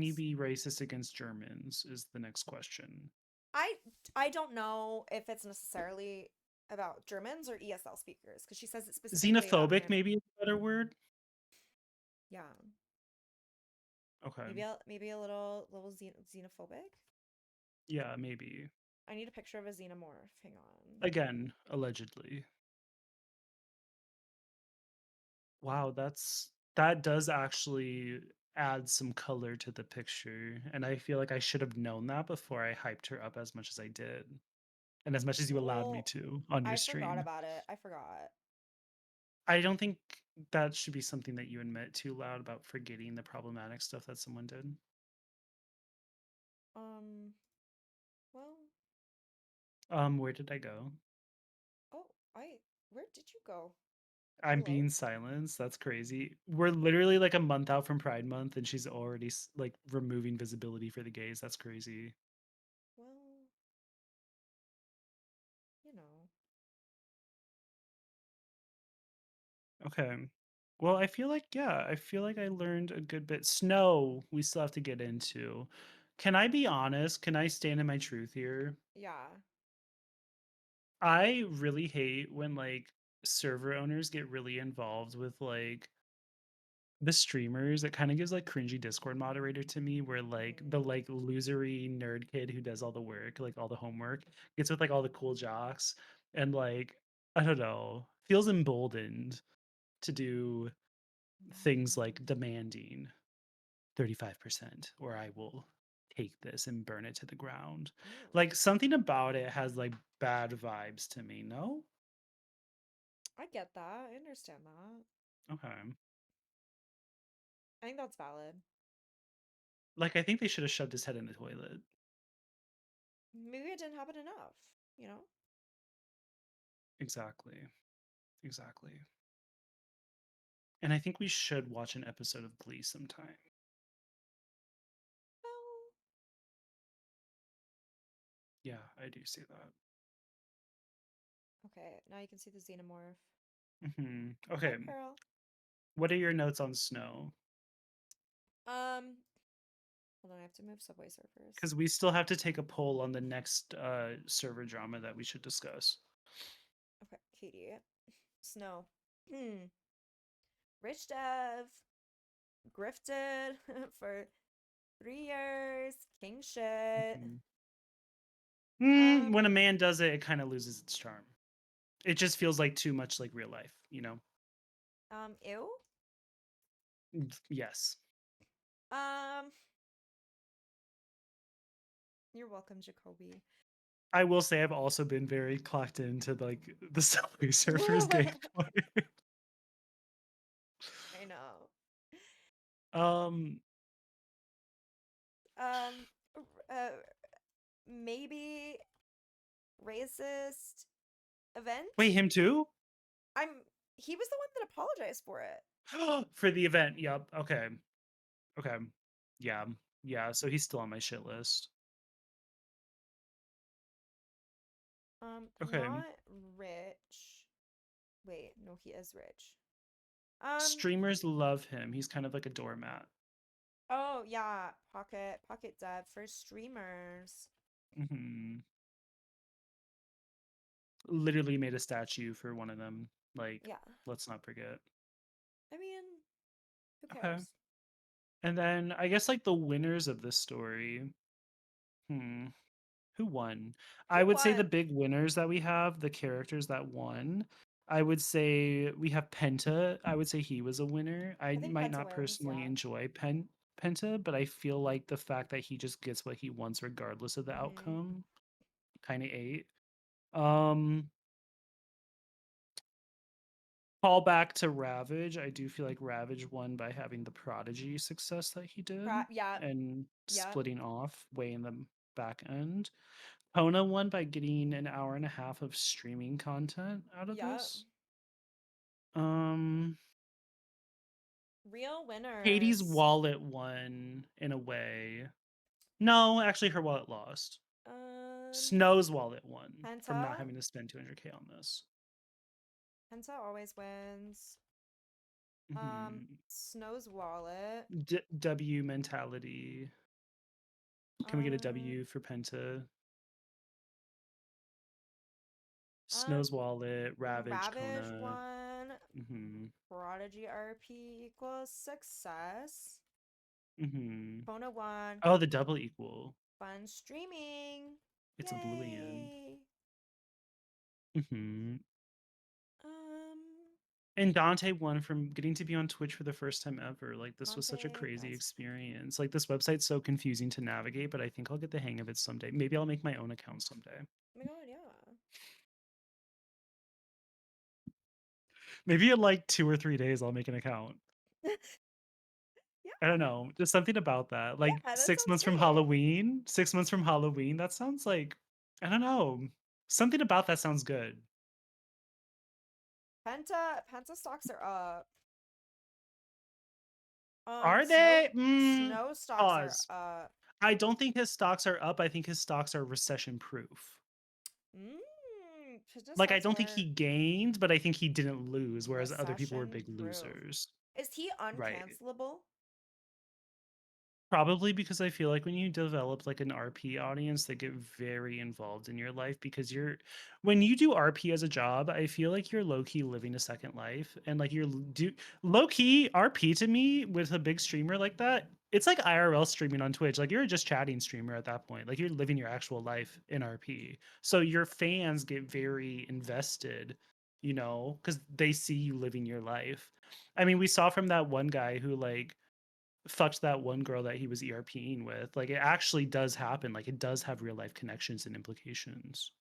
you speakers. be racist against Germans is the next question. I I don't know if it's necessarily about Germans or ESL speakers because she says it specifically about Xenophobic him. maybe is a better word. Yeah, Okay. maybe a little xenophobic. Yeah, maybe. I need a picture of a xenomorph. Hang on. Again, allegedly. Wow, that does actually add some color to the picture, and I feel like I should have known that before I hyped her up as much as I did, and as much as you allowed me Well, to on your I forgot stream. about it. I forgot. I don't think that should be something that you admit too loud about forgetting the problematic stuff that someone did. Um. Well. Where did I go? Oh. I. Where did you go? I'm Hello. being silenced. That's crazy. We're literally like a month out from Pride Month, and she's already like removing visibility for the gays. That's crazy. Well. You know. Okay. Well, I feel like I learned a good bit. Snow, we still have to get into. Can I be honest? Can I stand in my truth here? Yeah. I really hate when like server owners get really involved with like the streamers. It kind of gives like cringy Discord moderator to me where like the Mhm. like losery nerd kid who does all the work, like all the homework, gets with like all the cool jocks and like I don't know, feels emboldened to do things like demanding 35% or I will take this and burn it to the ground. Ooh, Like something about it has like bad vibes to me. No? I get that. I understand that. Okay. I think that's valid. Like I think they should have shoved his head in the toilet. Maybe it didn't happen enough, you know? Exactly. Exactly. And I think we should watch an episode of Glee sometime. Well, Yeah, I do see that. okay, now you can see the xenomorph. Hi, Okay. Pearl. What are your notes on Snow? Um, Hold on, I have to move Subway Surfers. Because we still have to take a poll on the next server drama that we should discuss. Okay, Katie. Snow. Rich dev. Grifted for 3 years. King shit. When a man does it, it kind of loses its charm. It just feels like too much like real life, you know? Ew. Yes. Um, you're welcome, Jacoby. I will say I've also been very clocked into like the Subway Surfers gameplay. I know. um, Um, uh, maybe racist event. wait, him too? He was the one that apologized for it. For the event. Yep. Okay. Okay. Yeah. Yeah. So he's still on my shit list. Okay. Not rich. Wait, no, he is rich. Streamers love him. He's kind of like a doormat. Oh yeah, Pocket Dev for streamers. hmm Literally made a statue for one of them. Like, Yeah. let's not forget. I mean, who Okay. cares? And then I guess like the winners of this story. Hmm. Who won? Who I would say the won? big winners that we have, the characters that won. I would say we have Penta. I would say he was a winner. I I think might Penta not wins, personally yeah. enjoy Penta, but I feel like the fact that he just gets what he wants regardless of the Mm-hmm. outcome kind of ate. Um Call back to Ravage. I do feel like Ravage won by having the Prodigy success that he did Yeah, and yeah, splitting off way in the back end. Kona won by getting an hour and a half of streaming content out of yeah. this. Um Real Katie's winners. wallet won in a way. No, actually her wallet lost. Um, Snow's wallet won from not Penta. having to spend 200k on this. Penta always wins. Mhm. Snow's wallet. W mentality. Can we get a Um, W for Penta? um, Snow's wallet, Ravage, Ravage Kona. won. Mhm. Prodigy RP equals success. Mhm. Kona won. Oh, the double equal. Fun streaming. It's a boolean. Yay. Mhm. Um, And Dante won from getting to be on Twitch for the first time ever. Like this was such a Dante, crazy that's experience. Like this website's so confusing to navigate, but I think I'll get the hang of it someday. Maybe I'll make my own account someday. oh my god, yeah. Maybe in like 2 or 3 days I'll make an account. Yeah, I don't know. Just something about that. Like yeah, that 6 sounds months from great. Halloween, 6 months from Halloween. That sounds like I don't know. Something about that sounds good. Penta stocks are up. Are they? Snow stocks are Pause. up. I don't think his stocks are up. I think his stocks are recession proof. Penta Like I stocks don't think he are gained, but I think he didn't lose, whereas other people were recession big proof. losers. Is he Right. uncancelable? Probably because I feel like when you develop like an RP audience, they get very involved in your life because when you do RP as a job, I feel like you're low key living a second life. And like low key RP to me with a big streamer like that, it's like IRL streaming on Twitch. Like you're just chatting streamer at that point. Like you're living your actual life in RP. So your fans get very invested, because they see you living your life. I mean, we saw from that one guy who like fucked that one girl that he was ERPing with. Like, it actually does happen. Like, it does have real life connections and implications.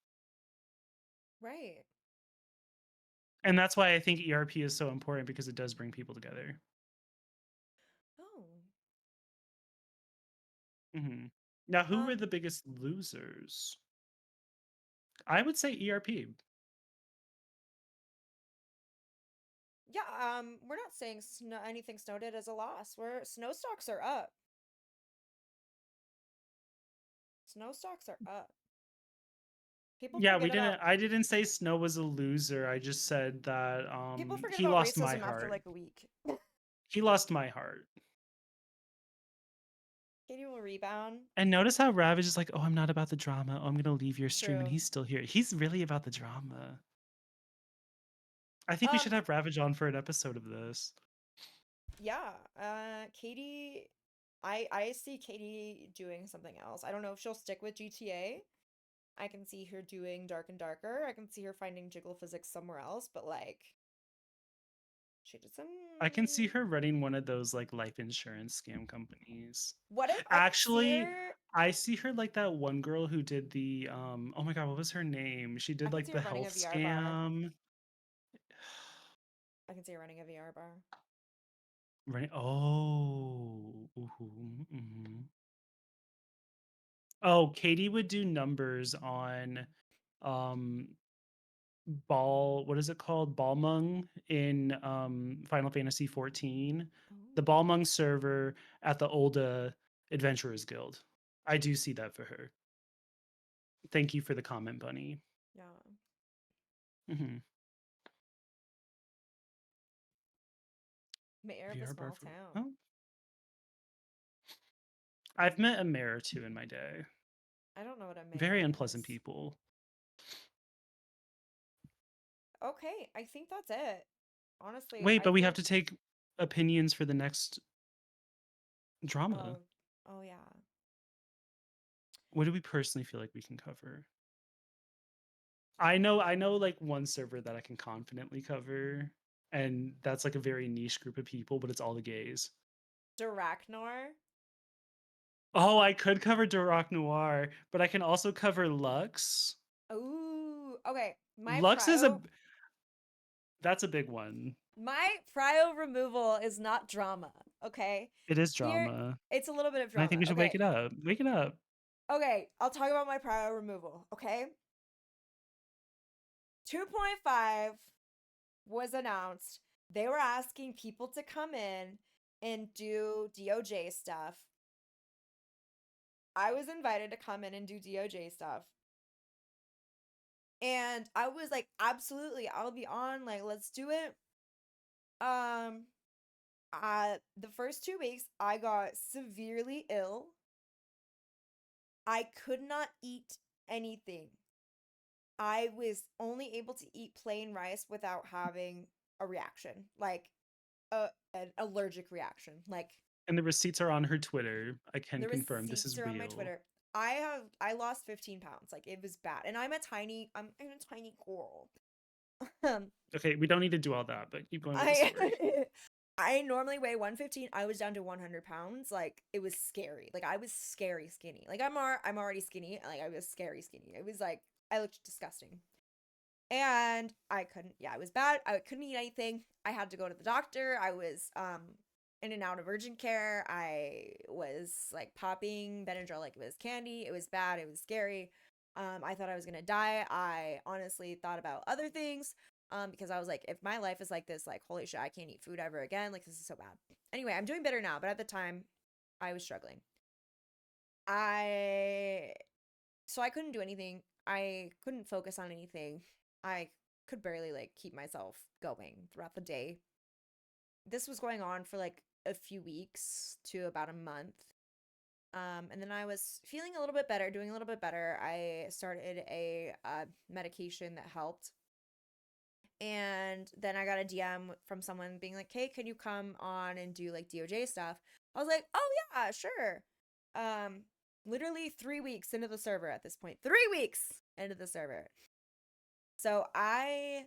Right. And that's why I think ERP is so important, because it does bring people together. Oh. Now, who were the biggest losers? I would say ERP. Yeah, we're not saying anything Snow did as a loss. Snow stocks are up. Snow stocks are up. People Yeah, forget about I didn't say Snow was a loser. I just said that people forget he about lost my racism after heart. like a week. He lost my heart. Katie will rebound. And notice how Ravage is like, "Oh, I'm not about the drama. Oh, I'm gonna leave your stream," and True. he's still here. He's really about the drama. I think we Um, should have Ravage on for an episode of this. yeah. Katie, I see Katie doing something else. I don't know if she'll stick with GTA. I can see her doing Dark and Darker. I can see her finding Jiggle Physics somewhere else, but like she did some. I can see her running one of those like life insurance scam companies. What if I could see Actually, her? I see her like that one girl who did the oh my god, what was her name? She I did can like see the her running a health VR bar. scam. I can see her running a VR bar. Right. Oh. Mhm. Oh, Katie would do numbers on um what is it called? Balmung in Final Fantasy 14. The Oh, Balmung server at the Olda Adventurers Guild. I do see that for her. Thank you for the comment, Bunny. yeah. Mhm. Mayor of a VR bar small for town. oh. I've met a mayor or two in my day. I don't know what a Very mayor unpleasant is. people. Okay, I think that's it. Honestly, Wait, I but we have think. to take opinions for the next drama. Oh, oh yeah. What do we personally feel like we can cover? I know like one server that I can confidently cover, and that's like a very niche group of people, but it's all the gays. Dyrachnar. Oh, I could cover Duroc Noir, but I can also cover Lux. Ooh, okay. Lux is a that's a big one. My prio removal is not drama. Okay, It is here drama. it's a little bit of And I think drama. we should wake Okay, it up. Wake it up. okay. I'll talk about my prio removal. Okay, 2.5 was announced. They were asking people to come in and do DOJ stuff. I was invited to come in and do DOJ stuff. And I was like, absolutely, I'll be on. Like, let's do it. Um, the first 2 weeks, I got severely ill. I could not eat anything. I was only able to eat plain rice without having a reaction, like an allergic reaction. Like And the receipts are on her Twitter. I can the confirm this receipts is are on my real. Twitter. I lost 15 pounds. Like it was bad. And I'm a tiny girl. Okay, we don't need to do all that, but keep going with the I story. I normally weigh 115. I was down to 100 pounds. Like it was scary. Like I was scary skinny. Like I'm already skinny. Like I was scary skinny. It was like I looked disgusting. And I couldn't, yeah, it was bad. I couldn't eat anything. I had to go to the doctor. I was in and out of urgent care. I was like popping Benadryl like it was candy. It was bad. It was scary. I thought I was gonna die. I honestly thought about other things. Because I was like, if my life is like this, like holy shit, I can't eat food ever again. Like this is so bad. Anyway, I'm doing better now, but at the time, I was struggling. I so I couldn't do anything. I couldn't focus on anything. I could barely like keep myself going throughout the day. This was going on for like a few weeks to about a month. And then I was feeling a little bit better, doing a little bit better. I started a medication that helped. And then I got a DM from someone being like, "Hey, can you come on and do like DOJ stuff?" I was like, "Oh yeah, sure." Um, Literally 3 weeks into the server at this point. 3 weeks into the server. So I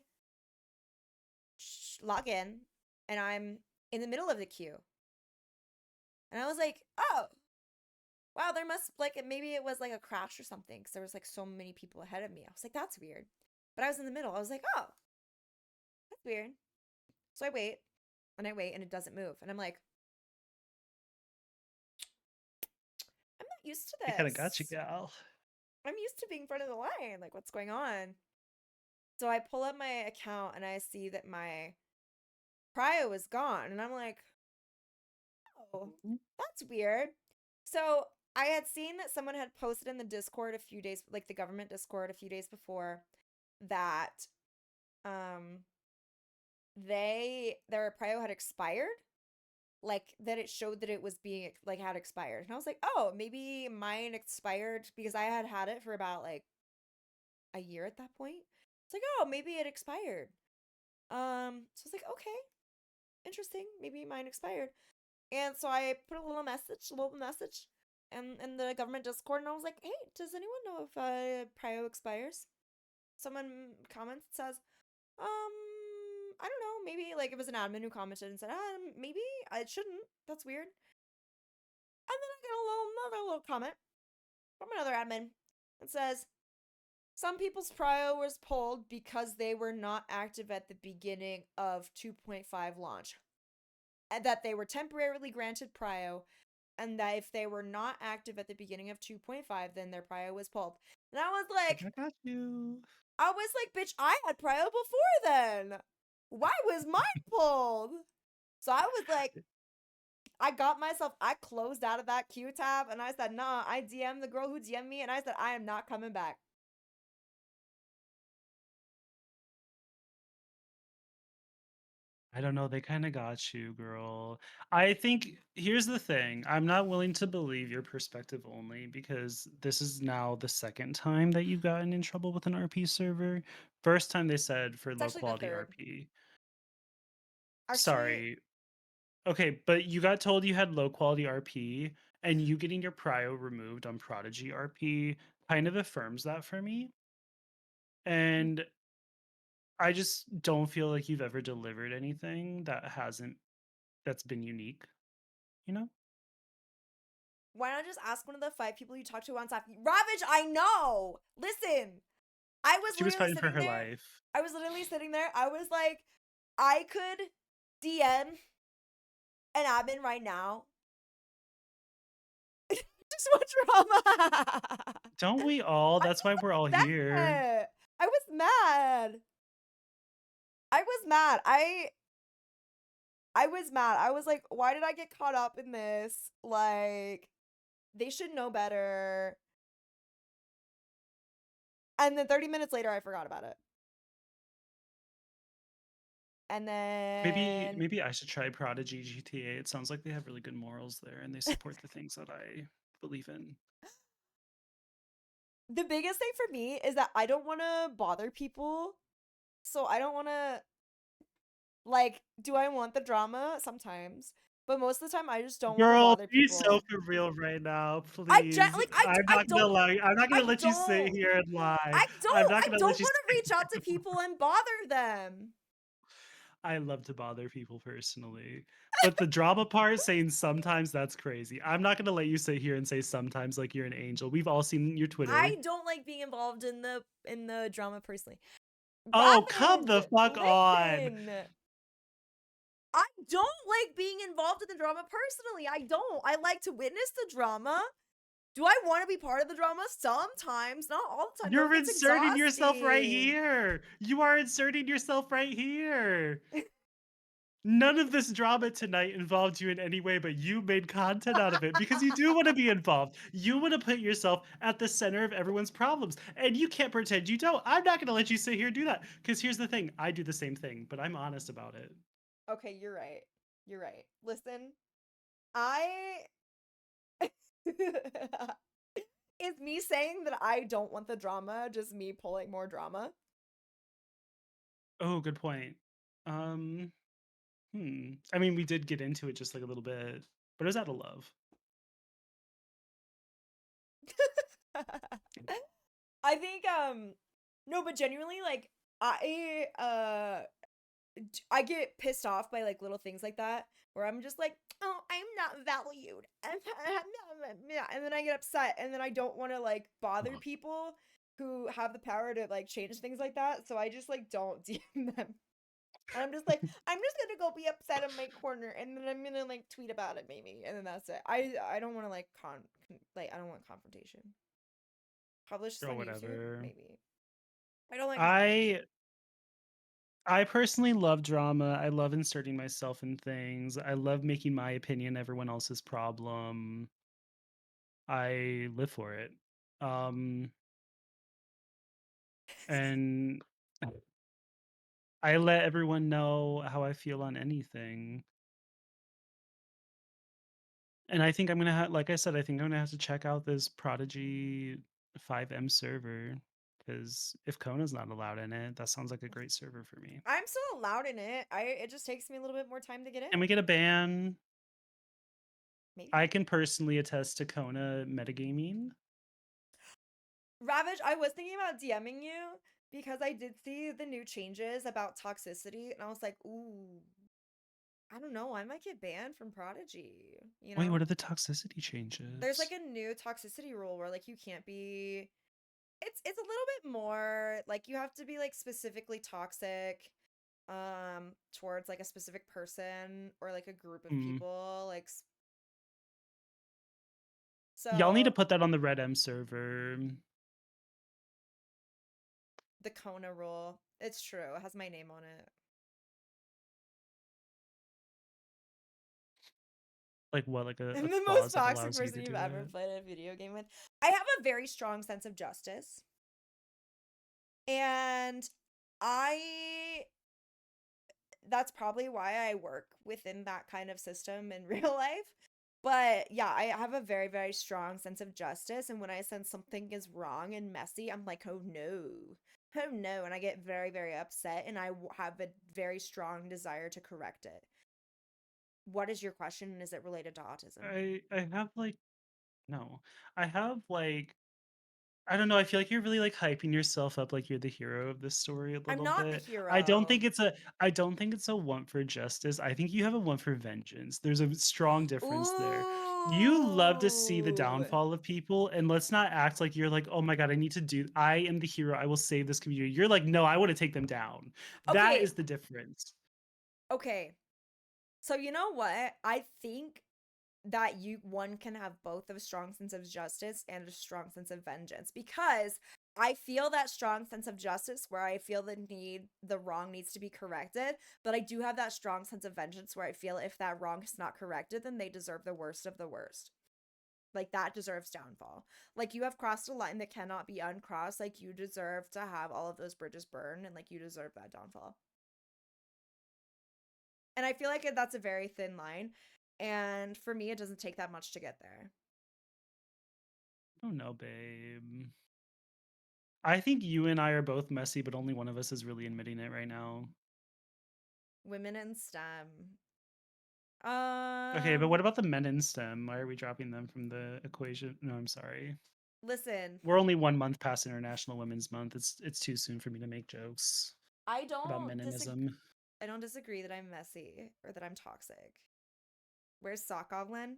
log in and I'm in the middle of the queue. And I was like, oh, wow, there must, like, maybe it was like a crash or something because there was like so many people ahead of me. I was like, that's weird. But I was in the middle. I was like, oh, that's weird. So I wait and it doesn't move. And I'm like, I'm not used to I kind of got you, this. gal. I'm used to being front of the line. Like, what's going on? So I pull up my account and I see that my prio is gone. And I'm like, oh, that's weird. So I had seen that someone had posted in the Discord a few days, like the government Discord a few days before, that their prio had expired. Like that it showed that it was being like had expired. And I was like, oh, maybe mine expired because I had it for about like a year at that point. It's like, oh, maybe it expired. So I was like, okay, interesting. Maybe mine expired. And so I put a little message in the government Discord, and I was like, hey, does anyone know if prio expires? Someone comments and says, I don't know, maybe like it was an admin who commented and said, maybe it shouldn't. That's weird. And then I get another little comment from another admin that says, some people's prio was pulled because they were not active at the beginning of 2.5 launch. And that they were temporarily granted prio, and that if they were not active at the beginning of 2.5, then their prio was pulled. And I was like, I got you. bitch, I had prio before then. Why was mine pulled? So I was like, I closed out of that queue tab, and I said, nah, I DM'd the girl who DM'd me, and I said, I am not coming back. I don't know. They kind of got you, girl. I think here's the thing. I'm not willing to believe your perspective only because this is now the second time that you've gotten in trouble with an RP server. First time they said for It's low actually the quality third. RP. Actually, Sorry. Okay, but you got told you had low quality RP, and you getting your prio removed on Prodigy RP kind of affirms that for me. And I just don't feel like you've ever delivered anything that's been unique, you know? why not just ask one of the 5 people you talked to on staff? Ravage, I know! Listen! I was She was literally fighting for sitting her there. life. I was like, I could DM an admin right now. Just want drama. Don't we all? I That's why we're all was here. upset. I was mad. I was mad. I was mad. I was like, why did I get caught up in this? Like, they should know better. And then 30 minutes later, I forgot about it. And Maybe then maybe I should try Prodigy GTA. It sounds like they have really good morals there and they support the things that I believe in. the biggest thing for me is that I don't want to bother people. So I don't want to, like, do I want the drama? Sometimes. But most of the time, I just don't want to Girl, bother be so people. for real right now, please. I'm not gonna I let you sit don't, here and lie. I'm not I gonna don't let you want to sit reach here out to and people lie. and bother them. I love to bother people personally. But the drama part, saying sometimes, that's crazy. I'm not gonna let you sit here and say sometimes like you're an angel. We've all seen your Twitter. I don't like being involved in the drama personally. Oh, come Ravage, the fuck on. listen. I don't like being involved in the drama personally. I don't. I like to witness the drama. Do I want to be part of the drama? Sometimes, not all the time. No, it You're gets inserting yourself right exhausting. here. You are inserting yourself right here. None of this drama tonight involved you in any way, but you made content out of it because you do want to be involved. You want to put yourself at the center of everyone's problems, and you can't pretend you don't. I'm not going to let you sit here and do that because here's the thing. I do the same thing, but I'm honest about it. Okay, you're right. You're right. Listen, I is me saying that I don't want the drama just me pulling more drama? Oh, good point. Um, I mean, we did get into it just like a little bit, but it was out of love. I think no, but genuinely like I I get pissed off by like little things like that where I'm just like, oh, I'm not valued. And then I get upset and then I don't want to like bother people who have the power to like change things like that. So I just like don't DM them. And I'm just like, I'm just gonna go be upset in my corner and then I'm gonna like tweet about it maybe. And then that's it. I don't want to like I don't want confrontation. Publish this Or on YouTube? whatever. Maybe. I don't like confrontation. I I personally love drama. I love inserting myself in things. I love making my opinion everyone else's problem. I live for it. Um, and I let everyone know how I feel on anything. And I think I'm gonna have, like I said, I think I'm gonna have to check out this Prodigy 5M server because if Kona's not allowed in it, that sounds like a great server for me. I'm still allowed in it. It just takes me a little bit more time to get in. Can we get a ban? Maybe. I can personally attest to Kona metagaming. Ravage, I was thinking about DMing you because I did see the new changes about toxicity and I was like, ooh, I don't know, I might get banned from Prodigy, you Wait, know? what are the toxicity There's like changes? a new toxicity rule where like you can't be it's a little bit more like you have to be like specifically toxic towards like a specific person or like a group of Hmm. people like Y'all need to so put that on the Red M server. the Kona rule. It's true. It has my name on it. Like what? Like I'm a the most clause that toxic allows you person to you've do ever it. played a video game with. I have a very strong sense of justice. And I that's probably why I work within that kind of system in real life. But yeah, I have a very, very strong sense of justice. And when I sense something is wrong and messy, I'm like, oh no. Oh no. And I get very, very upset. And I have a very strong desire to correct it. What is your question? And is it related to autism? I have like no. I have like I don't know, I feel like you're really, like, hyping yourself up like you're the hero of this story a I'm little not the bit. hero. I don't think it's a want for justice, I think you have a want for vengeance. There's a strong difference there. You love to see the Ooh. downfall of people, and let's not act like you're like, "Oh my god, I am the hero, I will save this community." You're like, "No, I wanna take them down." That Okay. is the difference. Okay. So you know what? I think that one can have both a strong sense of justice and a strong sense of vengeance because I feel that strong sense of justice where I feel the wrong needs to be corrected, but I do have that strong sense of vengeance where I feel if that wrong is not corrected, then they deserve the worst of the worst. Like that deserves downfall. Like you have crossed a line that cannot be uncrossed. Like you deserve to have all of those bridges burn and like you deserve that downfall. And I feel like that's a very thin line. And for me, it doesn't take that much to get there. Oh, no, babe. I think you and I are both messy, but only one of us is really admitting it right now. Women in STEM. Okay, but what about the men in STEM? Why are we dropping them from the equation? No, I'm sorry. Listen, We're only 1 month past International Women's Month. It's too soon for me to make jokes I about don't disagree. meninism. I don't disagree that I'm messy or that I'm toxic. Where's Sokovlin?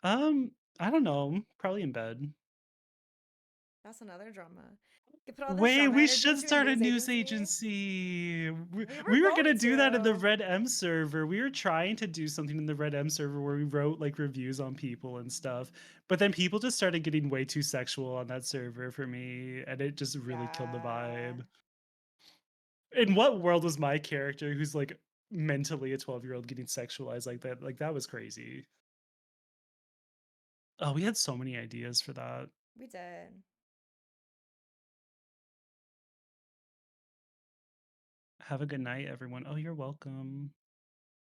I don't know. Probably in bed. That's another drama. You could put all this Wait, drama we energy should into a start a news news agency. agency. We were We were going gonna do that in the to. Red M server. We were trying to do something in the Red M server where we wrote like reviews on people and stuff. But then people just started getting way too sexual on that server for me, and it just really killed the Yeah. vibe. In what world was my character who's like mentally a 12-year-old getting sexualized like that? Like that was crazy. Oh, we had so many ideas for that. We did. Have a good night, everyone. Oh, you're welcome.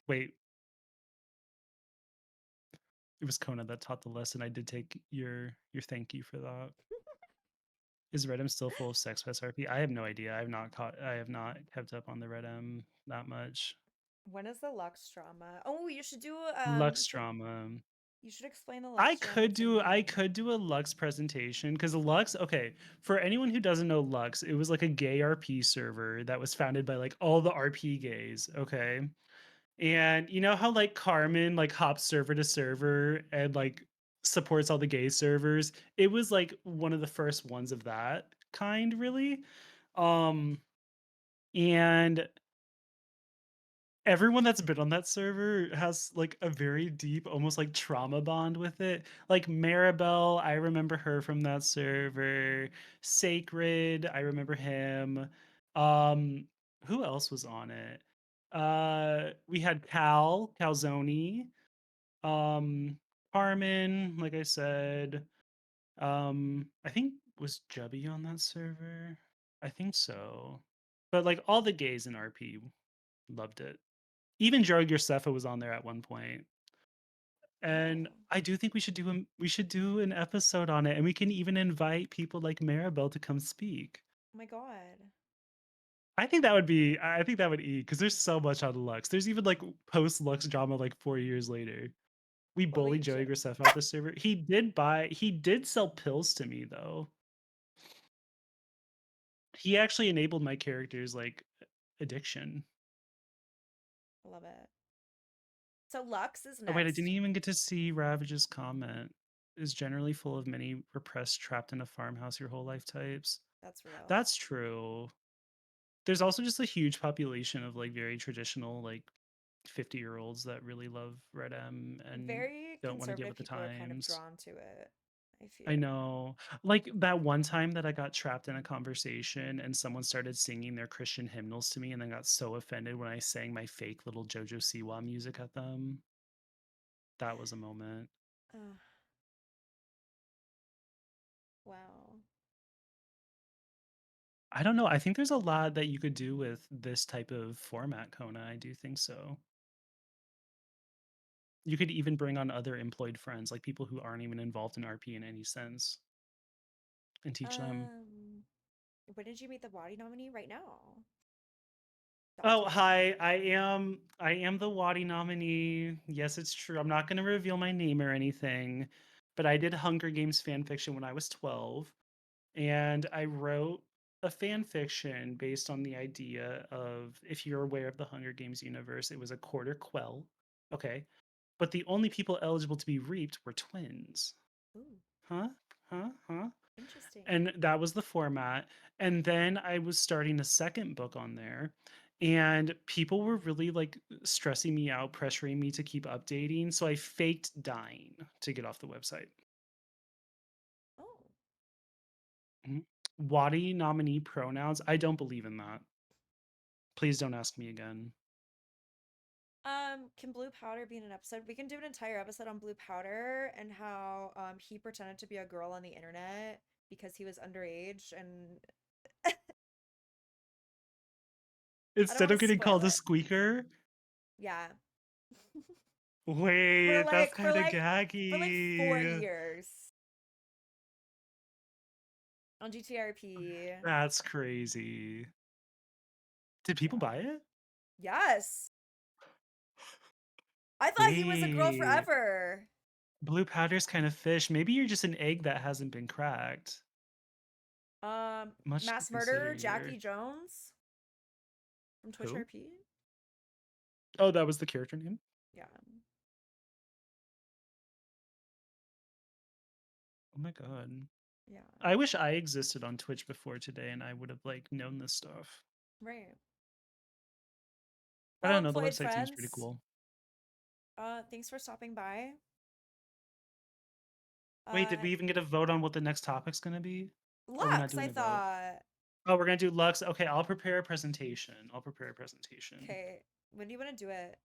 Wait, it was Kona that taught the lesson. I did take your thank you for that. Is Redem still full of sex pest RP? I have no idea. I have not kept up on the Redem that much. When is the Lux drama? Oh, you should do Lux drama. You should explain the I Lux drama could to do I me. could do a Lux presentation because Lux, okay, for anyone who doesn't know Lux, it was like a gay RP server that was founded by like all the RP gays, okay? And you know how like Carmen like hops server to server and like supports all the gay servers? It was like one of the first ones of that kind, really. Um and everyone that's been on that server has like a very deep, almost like trauma bond with it. Like Maribel, I remember her from that server. Sacred, I remember him. Um, who else was on it? We had Calzone, um, Carmen, like I said. I think was Jubby on that server. I think so. But like all the gays in RP loved it. Even Joe Graceffa was on there at one point. And Oh. I do think we should do an episode on it, and we can even invite people like Maribel to come speak. Oh my god. I think that would eat because there's so much on Lux. There's even like post Lux drama like 4 years later. We Holy bullied Joey shit. Graceffa off the server. He did sell pills to me though. He actually enabled my character's like addiction. I love it. So Lux is Oh wait, I didn't next. even get to see Ravage's comment. Is generally full of many repressed, trapped in a farmhouse your whole life types. That's real. That's true. There's also just a huge population of like very traditional, like 50-year-olds that really love Red M and Very don't want to get conservative with the people are kind of times. drawn to it, I I feel. know. Like that one time that I got trapped in a conversation and someone started singing their Christian hymnals to me and then got so offended when I sang my fake little JoJo Siwa music at them. That was a moment. Uh, wow. I don't know. I think there's a lot that you could do with this type of format, Kona. I do think so. You could even bring on other employed friends, like people who aren't even involved in RP in any sense, and teach them. Um, when did you meet the Watty nominee? Right now. Oh, Dante. hi. I am the Watty nominee. Yes, it's true. I'm not going to reveal my name or anything, but I did Hunger Games fan fiction when I was 12, and I wrote a fan fiction based on the idea of, if you're aware of the Hunger Games universe, it was a quarter quell. Okay. But the only people eligible to be reaped were twins. Ooh, Huh? Huh? interesting. And that was the format. And then I was starting a second book on there. And people were really like stressing me out, pressuring me to keep updating. So I faked dying to get off the website. Oh. Mhm. Wadi nominee pronouns. I don't believe in that. Please don't ask me again. Can blue powder be in an episode? We can do an entire episode on blue powder and how he pretended to be a girl on the internet because he was underage and I don't Instead want of to getting spoil called a it. squeaker? Yeah. For Wait, that's like for kind of like for like 4 gaggy. years on GTRP. That's crazy. Did people Yeah. buy it? Yes. I thought he was a girl Wait, forever. blue powder's kind of fish. Maybe you're just an egg that hasn't been cracked. Much to Mass consider murderer Jackie here. Jones from Twitch Who? RP. Oh, that was the character name? Yeah. Oh my god. Yeah. I wish I existed on Twitch before today and I would have like known this stuff. Right. I Well, don't know, the employed website seems pretty friends, cool. thanks for stopping by. Wait, did Uh, we even get a vote on what the next topic's gonna be? Or we're not Lux, doing I a vote? thought. Oh, we're gonna do Lux. Okay, I'll prepare a presentation. I'll prepare a presentation. Okay, when do you want to do it?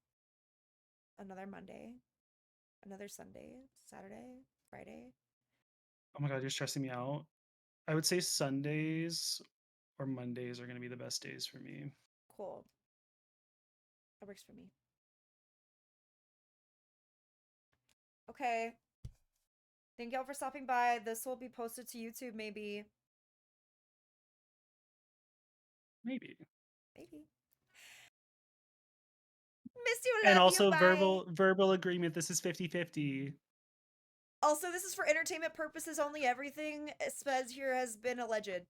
Another Monday? Another Sunday? Saturday? Friday? Oh my god, you're stressing me out. I would say Sundays or Mondays are gonna be the best days for me. Cool. That works for me. Okay. Thank y'all for stopping by. This will be posted to YouTube, maybe. Maybe. Maybe. Miss you, And love you, also bye. verbal agreement. This is 50-50. Also, this is for entertainment purposes only. Everything says here has been alleged.